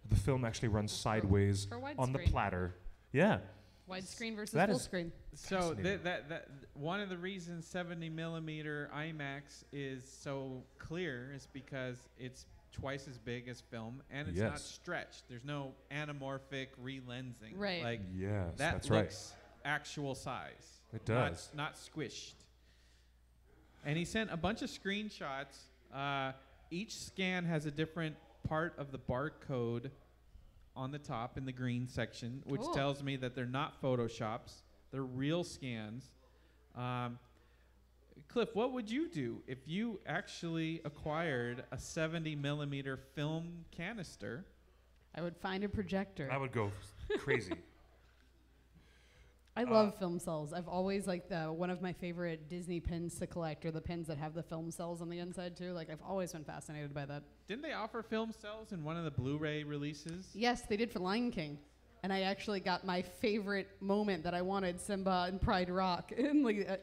the film actually runs sideways for on the widescreen. platter. Yeah. Widescreen versus That full is- screen. So Fascinating. that one of the reasons 70 millimeter IMAX is so clear is because it's twice as big as film and it's not Yes. stretched. There's no anamorphic relensing. Right. Like Yes, that that's right. looks actual size. It does. Not squished. And he sent a bunch of screenshots. Each scan has a different part of the barcode on the top in the green section, which Cool. tells me that they're not photoshops. They're real scans. Cliff, what would you do if you actually acquired a 70 millimeter film canister? I would find a projector. I would go crazy. I love film cells. I've always liked one of my favorite Disney pins to collect are the pins that have the film cells on the inside too. Like I've always been fascinated by that. Didn't they offer film cells in one of the Blu-ray releases? Yes, they did for Lion King. And I actually got my favorite moment that I wanted, Simba and Pride Rock,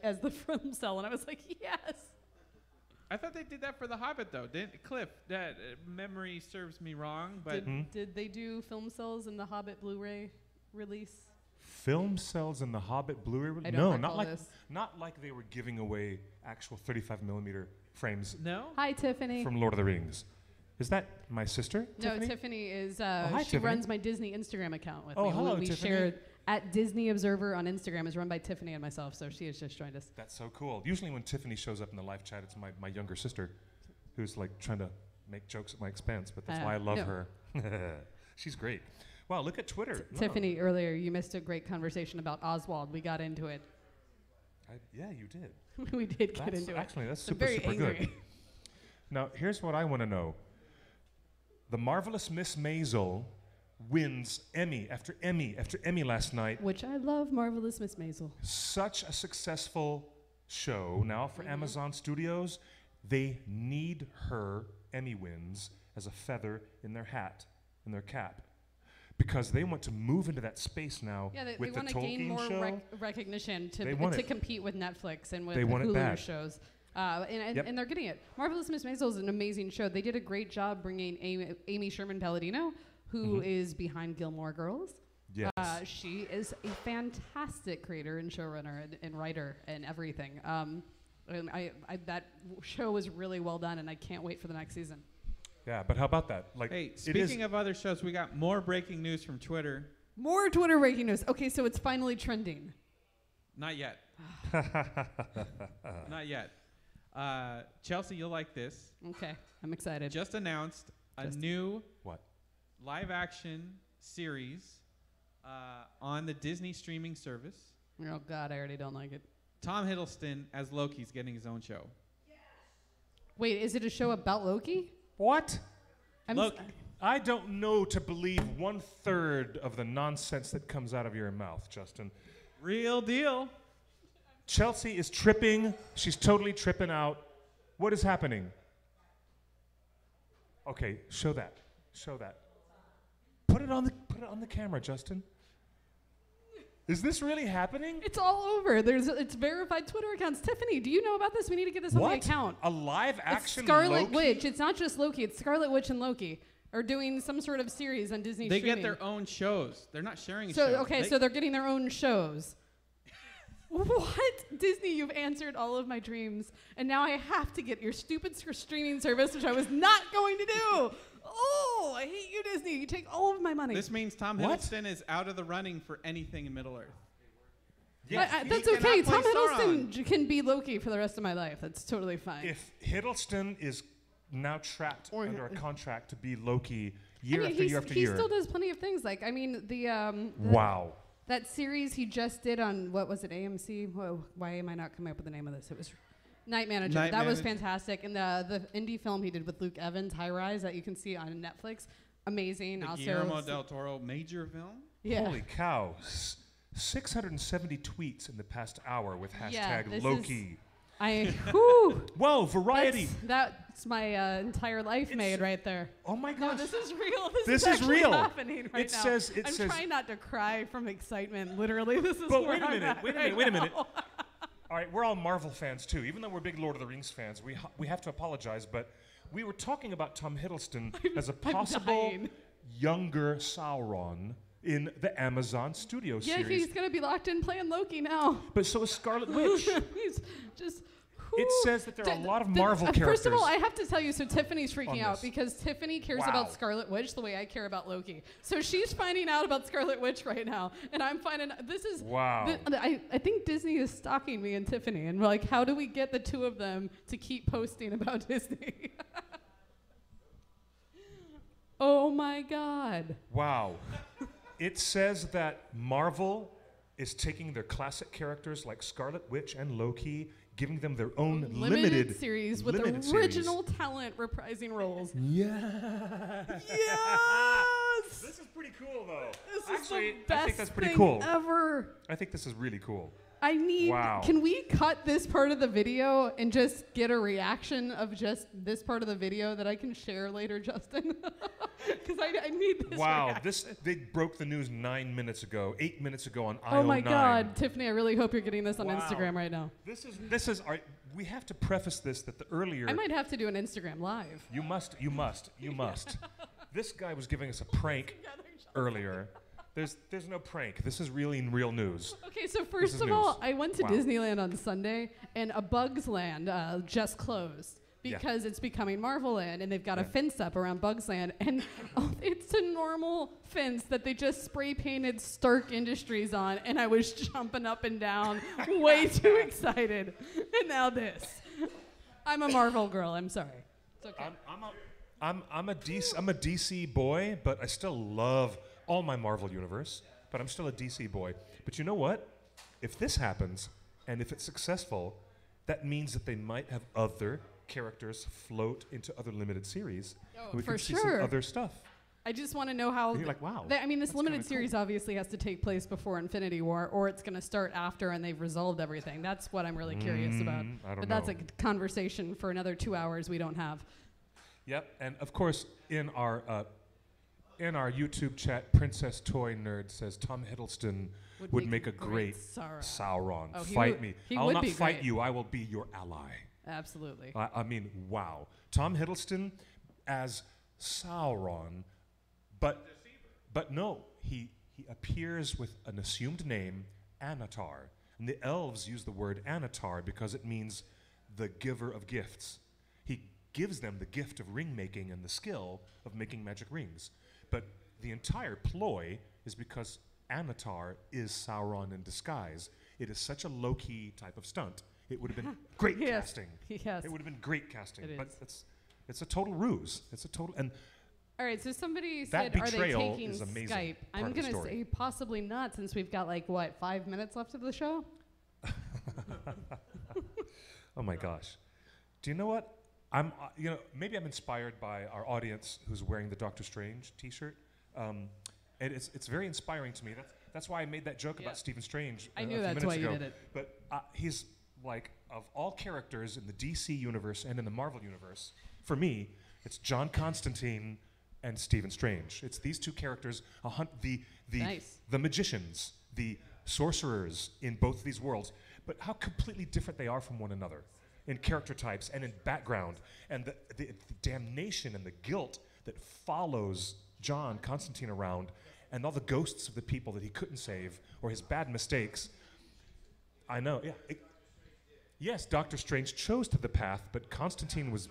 as the film cell. And I was like, yes. I thought they did that for The Hobbit, though. Didn't Cliff? That memory serves me wrong, but Did they do film cells in the Hobbit Blu-ray release? Film cells in the Hobbit Blu-ray? I don't No, recall not this. like they were giving away actual 35 millimeter frames No? Hi, Tiffany. from Lord of the Rings. Is that my sister? No, Tiffany is. hi, she Tiffany. runs my Disney Instagram account with Oh, me. hello, we Tiffany. share at Disney Observer on Instagram is run by Tiffany and myself, so she has just joined us. That's so cool. Usually when Tiffany shows up in the live chat, it's my younger sister who's like trying to make jokes at my expense, but that's why I love no. her. She's great. Wow, look at Twitter. No. Tiffany, earlier you missed a great conversation about Oswald. We got into it. Yeah, you did. We did get into it. Actually, that's I'm super, very super angry. good. Now, here's what I want to know. The Marvelous Miss Maisel wins Emmy after Emmy after Emmy last night. Which I love, Marvelous Miss Maisel. Such a successful show now for Amazon Studios. They need her Emmy wins as a feather in their hat, in their cap. Because they want to move into that space now Yeah, they with the want to gain Tolkien more show. Recognition They want to it. compete with Netflix and with They want it Hulu bad. shows. And Yep. they're getting it. Marvelous Miss Maisel is an amazing show. They did a great job bringing Amy Sherman Palladino, who is behind Gilmore Girls. Yes. She is a fantastic creator and showrunner and writer and everything. And that show was really well done, and I can't wait for the next season. Yeah, but how about that? Like, Hey, it is- speaking of other shows, we got more breaking news from Twitter. More Twitter breaking news. Okay, so it's finally trending. Not yet. Not yet. Chelsea, you'll like this. Okay, I'm excited. Just announced a Just- new What? live-action series on the Disney streaming service. Oh God, I already don't like it. Tom Hiddleston as Loki's getting his own show. Wait, is it a show about Loki? What? I'm Loki. I don't know to believe 1/3 of the nonsense that comes out of your mouth, Justin. Real deal. Chelsea is tripping. She's totally tripping out. What is happening? Okay, show that. Show that. Put it on the camera, Justin. Is this really happening? It's all over. It's verified Twitter accounts. Tiffany, do you know about this? We need to get this on the account. A live It's action Scarlet Loki? Witch. It's not just Loki. It's Scarlet Witch and Loki are doing some sort of series on Disney They streaming. get their own shows. They're not sharing a So show. okay, so they're getting their own shows. What? Disney, you've answered all of my dreams, and now I have to get your stupid streaming service, which I was not going to do. Oh, I hate you, Disney. You take all of my money. This means Tom What? Hiddleston is out of the running for anything in Middle Earth. Yes. But, he that's cannot okay. play Tom Sauron. Hiddleston can be Loki for the rest of my life. That's totally fine. If Hiddleston is now trapped Or- under a contract to be Loki year I mean, after year after he year. still does plenty of things. Like, I mean, Wow. that series he just did on, what was it, AMC? Whoa, why am I not coming up with the name of this? It was Night Manager. Night That was Manage- fantastic. And the indie film he did with Luke Evans, High Rise, that you can see on Netflix, amazing. The Also, Guillermo del Toro major film. yeah. Holy cow. 670 tweets in the past hour with Yeah, hashtag this Loki. Whew, Whoa, variety. that's my entire life It's- made right there. Oh my No, gosh. this is real. This is is actually real. happening right It now. says- it I'm says- trying not to cry from excitement. Literally, this is But where wait a I'm minute, at wait a right minute, wait a minute. now. All right, we're all Marvel fans too. Even though we're big Lord of the Rings fans, we have to apologize, but we were talking about Tom Hiddleston as a possible dying. younger Sauron in the Amazon Studio Yeah, series. he's gonna be locked in playing Loki now. But so is Scarlet Witch. He's just. It whew. says that there are a lot of Th- Marvel First of all, characters I have to tell you, so Tiffany's freaking on out this. because Tiffany cares Wow. about Scarlet Witch the way I care about Loki. So she's finding out about Scarlet Witch right now, and I'm finding this is. Wow. I think Disney is stalking me and Tiffany, and we're like, how do we get the two of them to keep posting about Disney? Oh my God. Wow. It says that Marvel is taking their classic characters like Scarlet Witch and Loki, giving them their own limited series with limited original talent reprising roles. Yeah. Yes! This is pretty cool, though. This Actually, is the best I think that's pretty thing cool. ever. I think this is really cool. I need. Wow. Can we cut this part of the video and just get a reaction of just this part of the video that I can share later, Justin? Because I need this. Wow, reaction. they broke the news 8 minutes ago on IO9. Oh my God, Tiffany! I really hope you're getting this on Wow. Instagram right now. This is. All right, we have to preface this that the earlier. I might have to do an Instagram live. You must. This guy was giving us a prank earlier. There's no prank. This is really real news. Okay, so is first of all, news. I went to Wow. Disneyland on Sunday, and A Bug's Land just closed. because it's becoming Marvel Land, and they've got a Yeah. fence up around Bugs Land, and it's a normal fence that they just spray painted Stark Industries on, and I was jumping up and down, way too excited. And now this. I'm a Marvel girl. I'm sorry. It's okay. I'm a DC boy, but I still love all my Marvel universe. But I'm still a DC boy. But you know what? If this happens, and if it's successful, that means that they might have other characters float into other limited series. Oh, We for can see sure. some other stuff. I just want to know how. And you're like, wow. I mean, this that's limited kinda series obviously has to take place before Infinity War, or it's going to start after and they've resolved everything. That's what I'm really curious about. I don't But that's know. a conversation for another 2 hours we don't have. Yep, and of course, in our YouTube chat, Princess Toy Nerd says Tom Hiddleston would make a great Sauron. Oh, he Fight would- me. he I'll would not be fight great. you. I will be your ally. Absolutely. I mean, wow. Tom Hiddleston as Sauron, but no, he appears with an assumed name, Anatar. And the elves use the word Anatar because it means the giver of gifts. He gives them the gift of ring making and the skill of making magic rings. But the entire ploy is because Anatar is Sauron in disguise. It is such a low-key type of stunt. It would have been great Yes. casting. Yes. It would have been great casting. It But is. it's a total ruse. It's a total and All right, so somebody That said, are they betrayal taking is amazing Skype? part I'm of the going to story. say possibly not, since we've got 5 minutes left of the show? oh my gosh. Do you know what? Maybe I'm inspired by our audience who's wearing the Doctor Strange T-shirt. And it's very inspiring to me. That's why I made that joke Yeah. about Stephen Strange. I a knew few that's minutes why you ago. did it. But he's like, of all characters in the DC universe and in the Marvel universe, for me, it's John Constantine and Stephen Strange. It's these two characters, Nice. the magicians, the sorcerers in both of these worlds, but how completely different they are from one another in character types and in background, and the damnation and the guilt that follows John Constantine around, and all the ghosts of the people that he couldn't save, or his bad mistakes. I know, yeah. Yes, Doctor Strange chose to the path, but Constantine was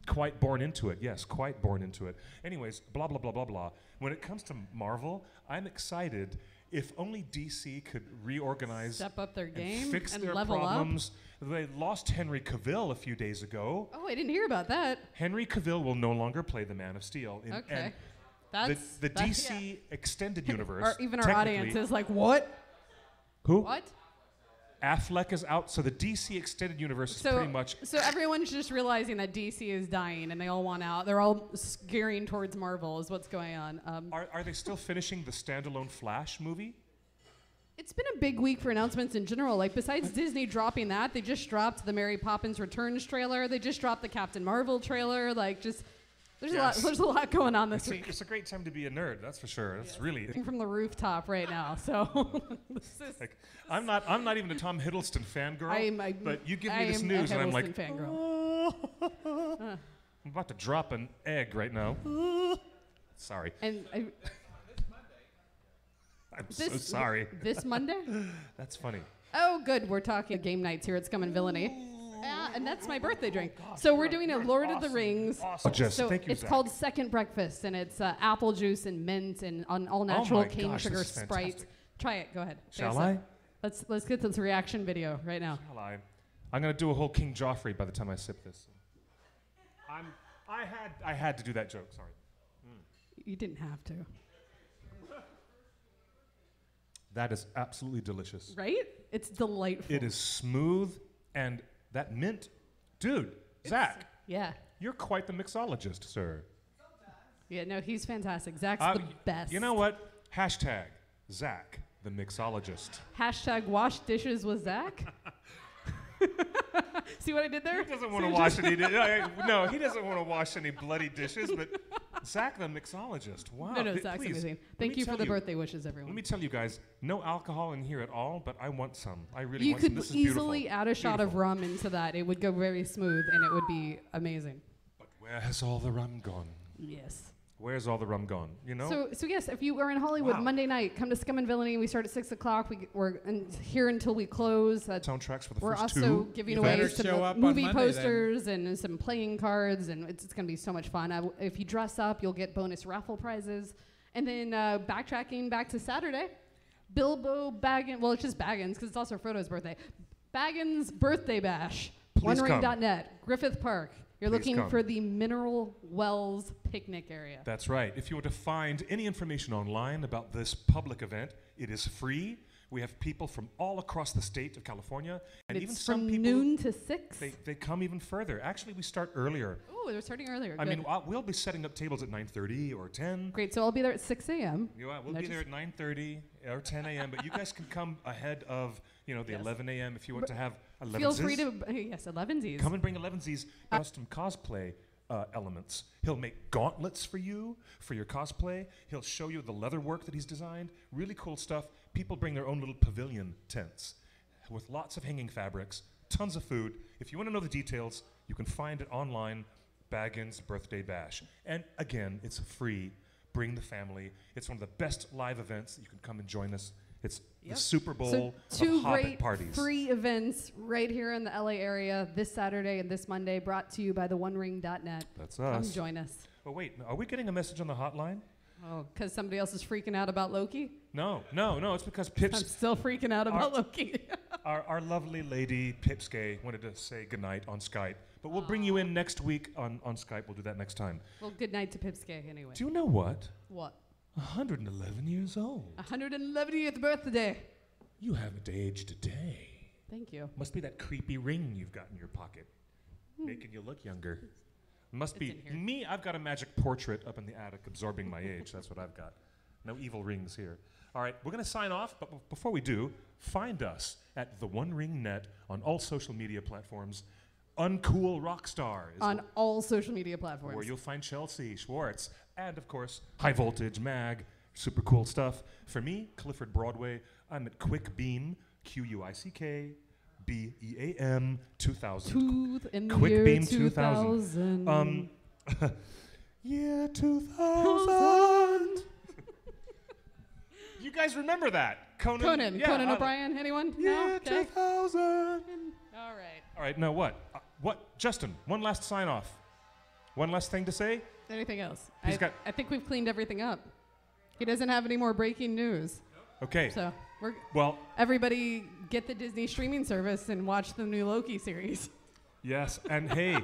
quite born into it. Yes, quite born into it. Anyways, blah, blah, blah, blah, blah. When it comes to Marvel, I'm excited if only DC could reorganize Step up their and game fix and their level problems. They lost Henry Cavill a few days ago. up. Oh, I didn't hear about that. Henry Cavill will no longer play the Man of Steel. Okay. And the that's- DC extended universe. Or even our technically- audience is like, what? Who? What? Affleck is out, so the DC extended universe is pretty much. So everyone's just realizing that DC is dying and they all want out. They're all gearing towards Marvel is what's going on. Are they still finishing the standalone Flash movie? It's been a big week for announcements in general. Like, besides Disney dropping that, they just dropped the Mary Poppins Returns trailer. They just dropped the Captain Marvel trailer. Like, just there's Yes. a lot going on this week. It's a great time to be a nerd, that's for sure. That's really. From the rooftop right now. So this is. Like, I'm not even a Tom Hiddleston fangirl. But you give me this I am news, a and I'm like, Hiddleston fangirl. I'm about to drop an egg right now. Sorry, And I'm so sorry. This Monday? That's funny. Oh, good. We're talking game nights here at Scum and Villainy. And that's my birthday drink. So we're doing a Lord of the Rings. Awesome. Just So thank you, it's Zach. called Second Breakfast, and it's apple juice and mint and all natural my cane gosh, sugar this is Sprite. fantastic. Try it. Go ahead. Take a Shall sip. I? Let's get this reaction video right now. Shall I? I'm gonna do a whole King Joffrey by the time I sip this. I had to do that joke. Sorry. You didn't have to, That is absolutely delicious. right? It's delightful. It is smooth, and that mint, dude. Zach, Yeah. you're quite the mixologist, sir. Yeah. No, he's fantastic. Zach's the best. You know what? Hashtag Zach, the mixologist. Hashtag wash dishes with Zach. See what I did there? He doesn't want See to what wash any. No, he doesn't want to wash any bloody dishes. But Zach, the mixologist. Wow. No, Zach's Please, amazing. let Thank me you for tell the birthday wishes, everyone. Let me tell you guys, no alcohol in here at all, but I want some. I really You want some. could This is easily beautiful. add a shot of Beautiful. rum into that. It would go very smooth, and it would be amazing. But where has all the rum gone? Yes. Where's all the rum gone? You know? So yes, if you are in Hollywood Wow. Monday night, come to Scum and Villainy. We start at 6 o'clock. We're here until we close. Soundtracks for the We're first also two. giving You away better some show up on movie Monday then. posters and some playing cards, and it's going to be so much fun. If you dress up, you'll get bonus raffle prizes. And then backtracking back to Saturday, Bilbo Baggins, well, it's just Baggins because it's also Frodo's birthday. Baggins Birthday Bash, Please come. OneRing.net, Griffith Park. You're Please looking come. for the Mineral Wells picnic area. That's right. If you want to find any information online about this public event, it is free. We have people from all across the state of California, and even It's some from people. noon to 6. They come even further. Actually, we start earlier. Oh, they're starting earlier. I Good. mean, we'll be setting up tables at 9:30 or 10. Great. So I'll be there at 6 a.m. You know, we'll No, be there at 9:30 or 10 a.m. But you guys can come ahead of the Yes. 11 a.m. if you want But to have 11s. Feel free to, yes, 11s. Come and bring 11s. Custom cosplay elements. He'll make gauntlets for you for your cosplay. He'll show you the leather work that he's designed. Really cool stuff. People bring their own little pavilion tents with lots of hanging fabrics, tons of food. If you want to know the details, you can find it online, Baggins Birthday Bash. And again, it's free. Bring the family. It's one of the best live events that you can come and join us. It's the Yep. Super Bowl So two of Hobbit great parties. free events right here in the LA area this Saturday and this Monday, brought to you by the OneRing.net. That's Come us. join us. Oh, wait. Are we getting a message on the hotline? Oh, because somebody else is freaking out about Loki? No. It's because I'm Pips, still freaking out about Loki. our lovely lady Pipsky, wanted to say goodnight on Skype. But we'll bring you in next week on Skype. We'll do that next time. Well, good night to Pipsky anyway. Do you know what? What? 111 years old. 111th birthday. You haven't aged a day. Thank you. Must be that creepy ring you've got in your pocket, making you look younger. Must It's be in here. me. I've got a magic portrait up in the attic absorbing my age. That's what I've got. No evil rings here. All right, we're going to sign off, but before we do, find us at the One Ring Net on all social media platforms. Uncool Rockstar is On all social media platforms. where you'll find Chelsea Schwartz and, of course, High Voltage Mag. Super cool stuff. For me, Clifford Broadway, I'm at Quick Beam, QUICK BEAM 2000. Tooth in the Quick year Beam 2000. 2000. Year 2000. You guys remember that? Conan Yeah, O'Brien, anyone? Year No? Okay. 2000. All right. All right, now what? Justin, one last sign off. One last thing to say? Anything else? He's got- I think we've cleaned everything up. He doesn't have any more breaking news. Okay. So Well, everybody get the Disney streaming service and watch the new Loki series. yes, and hey,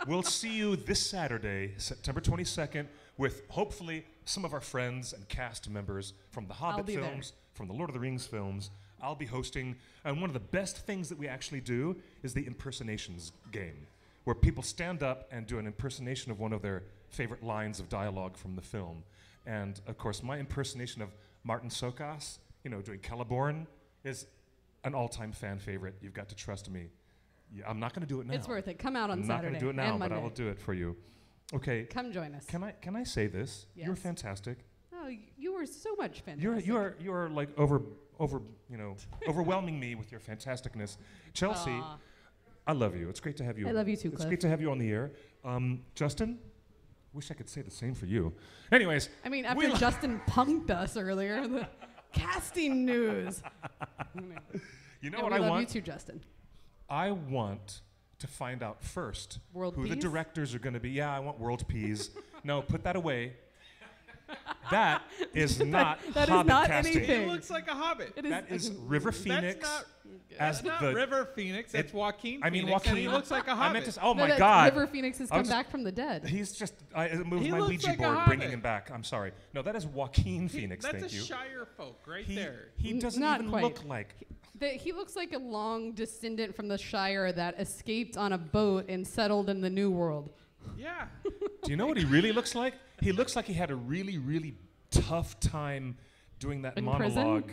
we'll see you this Saturday, September 22nd, with hopefully some of our friends and cast members from the Hobbit be there. films, from the Lord of the Rings films. I'll be hosting, and one of the best things that we actually do is the impersonations game, where people stand up and do an impersonation of one of their favorite lines of dialogue from the film. And of course, my impersonation of Martin Sokas, doing Celeborn, is an all-time fan favorite. You've got to trust me. Yeah, I'm not going to do it now. It's worth it. Come out on I'm not Saturday going to do it now, and but I Monday. will do it for you. Okay. Come join us. Can I say this? You're Yes. fantastic. Oh, you were so much fantastic. You're like overwhelming me with your fantasticness. Chelsea, Aw. I love you. It's great to have you. I love you too, It's Cliff. great to have you on the air. Justin, wish I could say the same for you. Anyways, I mean, after we lo- Justin punked us earlier, the casting news. you know Yeah, what we I love want? you too, Justin. I want to find out first World who the peas? directors are going to be. Yeah, I want world peas. No, put that away. That is not that is Hobbit not casting. anything. He looks like a hobbit. It is. That is River Phoenix That's not, as that's not the. River Phoenix. That's Joaquin I mean, Phoenix, and he Joaquin. looks like a I hobbit. meant to. Oh No, my that's God. River Phoenix has I come was- back from the dead. He's just. I moved He my looks Ouija like a board, hobbit. bringing him back. I'm sorry. No, that is Joaquin Phoenix. That's Thank a you. Shire folk right He, there. he doesn't Not even quite. look like. He looks like a long descendant from the Shire that escaped on a boat and settled in the New World. Yeah. Do you know what he really looks like? He looks like he had a really, really tough time doing that In prison? monologue.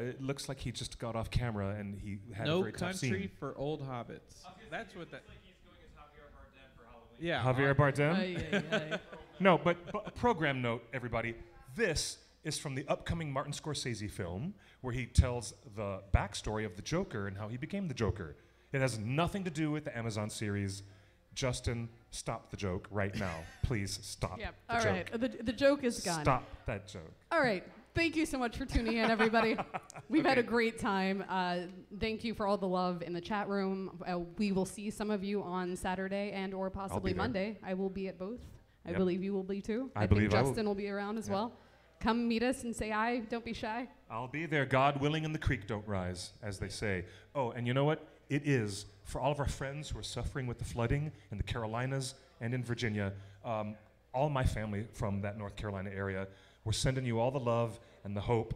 It looks like he just got off camera and he had a No very tough country scene. for old hobbits. That's what that. He's going as Javier Bardem for Halloween. Yeah. Javier Bardem? Ay, ay, ay. No, but a program note, everybody. This is from the upcoming Martin Scorsese film where he tells the backstory of the Joker and how he became the Joker. It has nothing to do with the Amazon series. Justin, stop the joke right now. Please stop Yep. the All joke. right. The joke is gone. Stop that joke. All right. Thank you so much for tuning in, everybody. We've had a great time. Thank you for all the love in the chat room. We will see some of you on Saturday and or possibly there. Monday. I will be at both. I Yep. believe you will be too. I think believe I will. Justin will be around as well. Come meet us and say hi. Don't be shy. I'll be there, God willing, and the creek don't rise, as they say. Oh, and you know what? It is, for all of our friends who are suffering with the flooding in the Carolinas and in Virginia, all my family from that North Carolina area, we're sending you all the love and the hope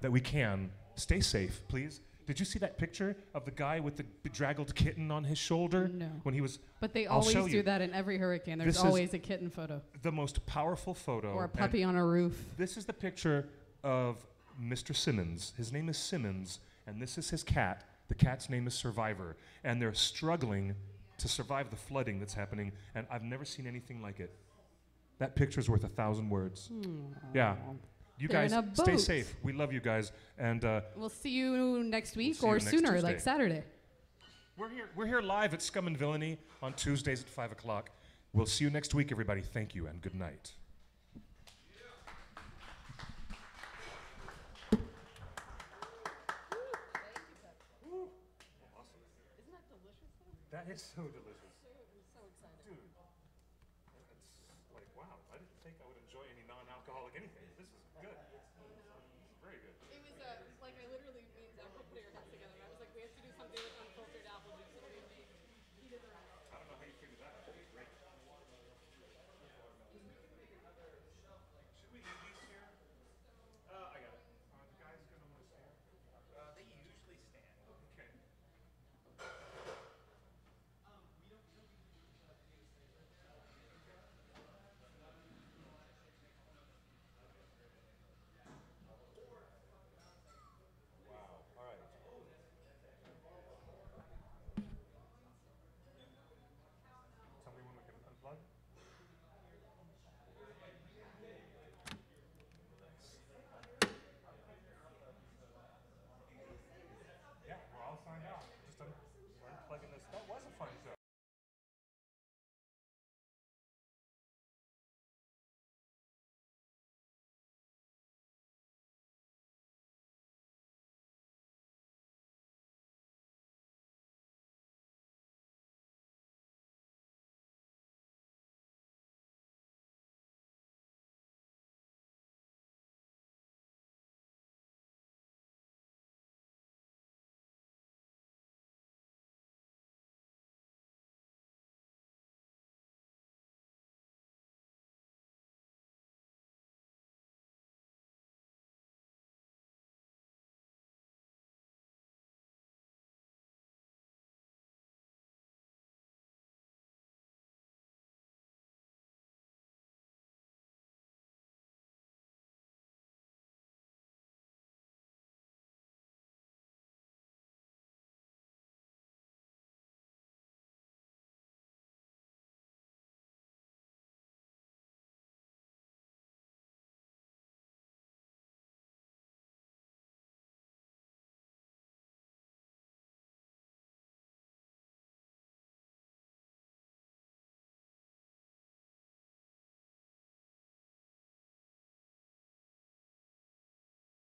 that we can. Stay safe, please. Did you see that picture of the guy with the bedraggled kitten on his shoulder? No. When he was, But they I'll show always do you. that in every hurricane. There's This is always a kitten photo the most powerful photo. or a and puppy on a roof. This is the picture of Mr. Simmons. His name is Simmons, and this is his cat. The cat's name is Survivor, and they're struggling to survive the flooding that's happening, and I've never seen anything like it. That picture's worth 1,000 words. Yeah. You They're guys in a stay boat. safe. We love you guys, and We'll see you next week see you or next sooner, Tuesday. like Saturday. we're here live at Scum and Villainy on Tuesdays at 5 o'clock. We'll see you next week, everybody. Thank you, and good night. That is so delicious. So excited. Dude, it's like, wow, I didn't think I would enjoy any non-alcoholic anything. This is good.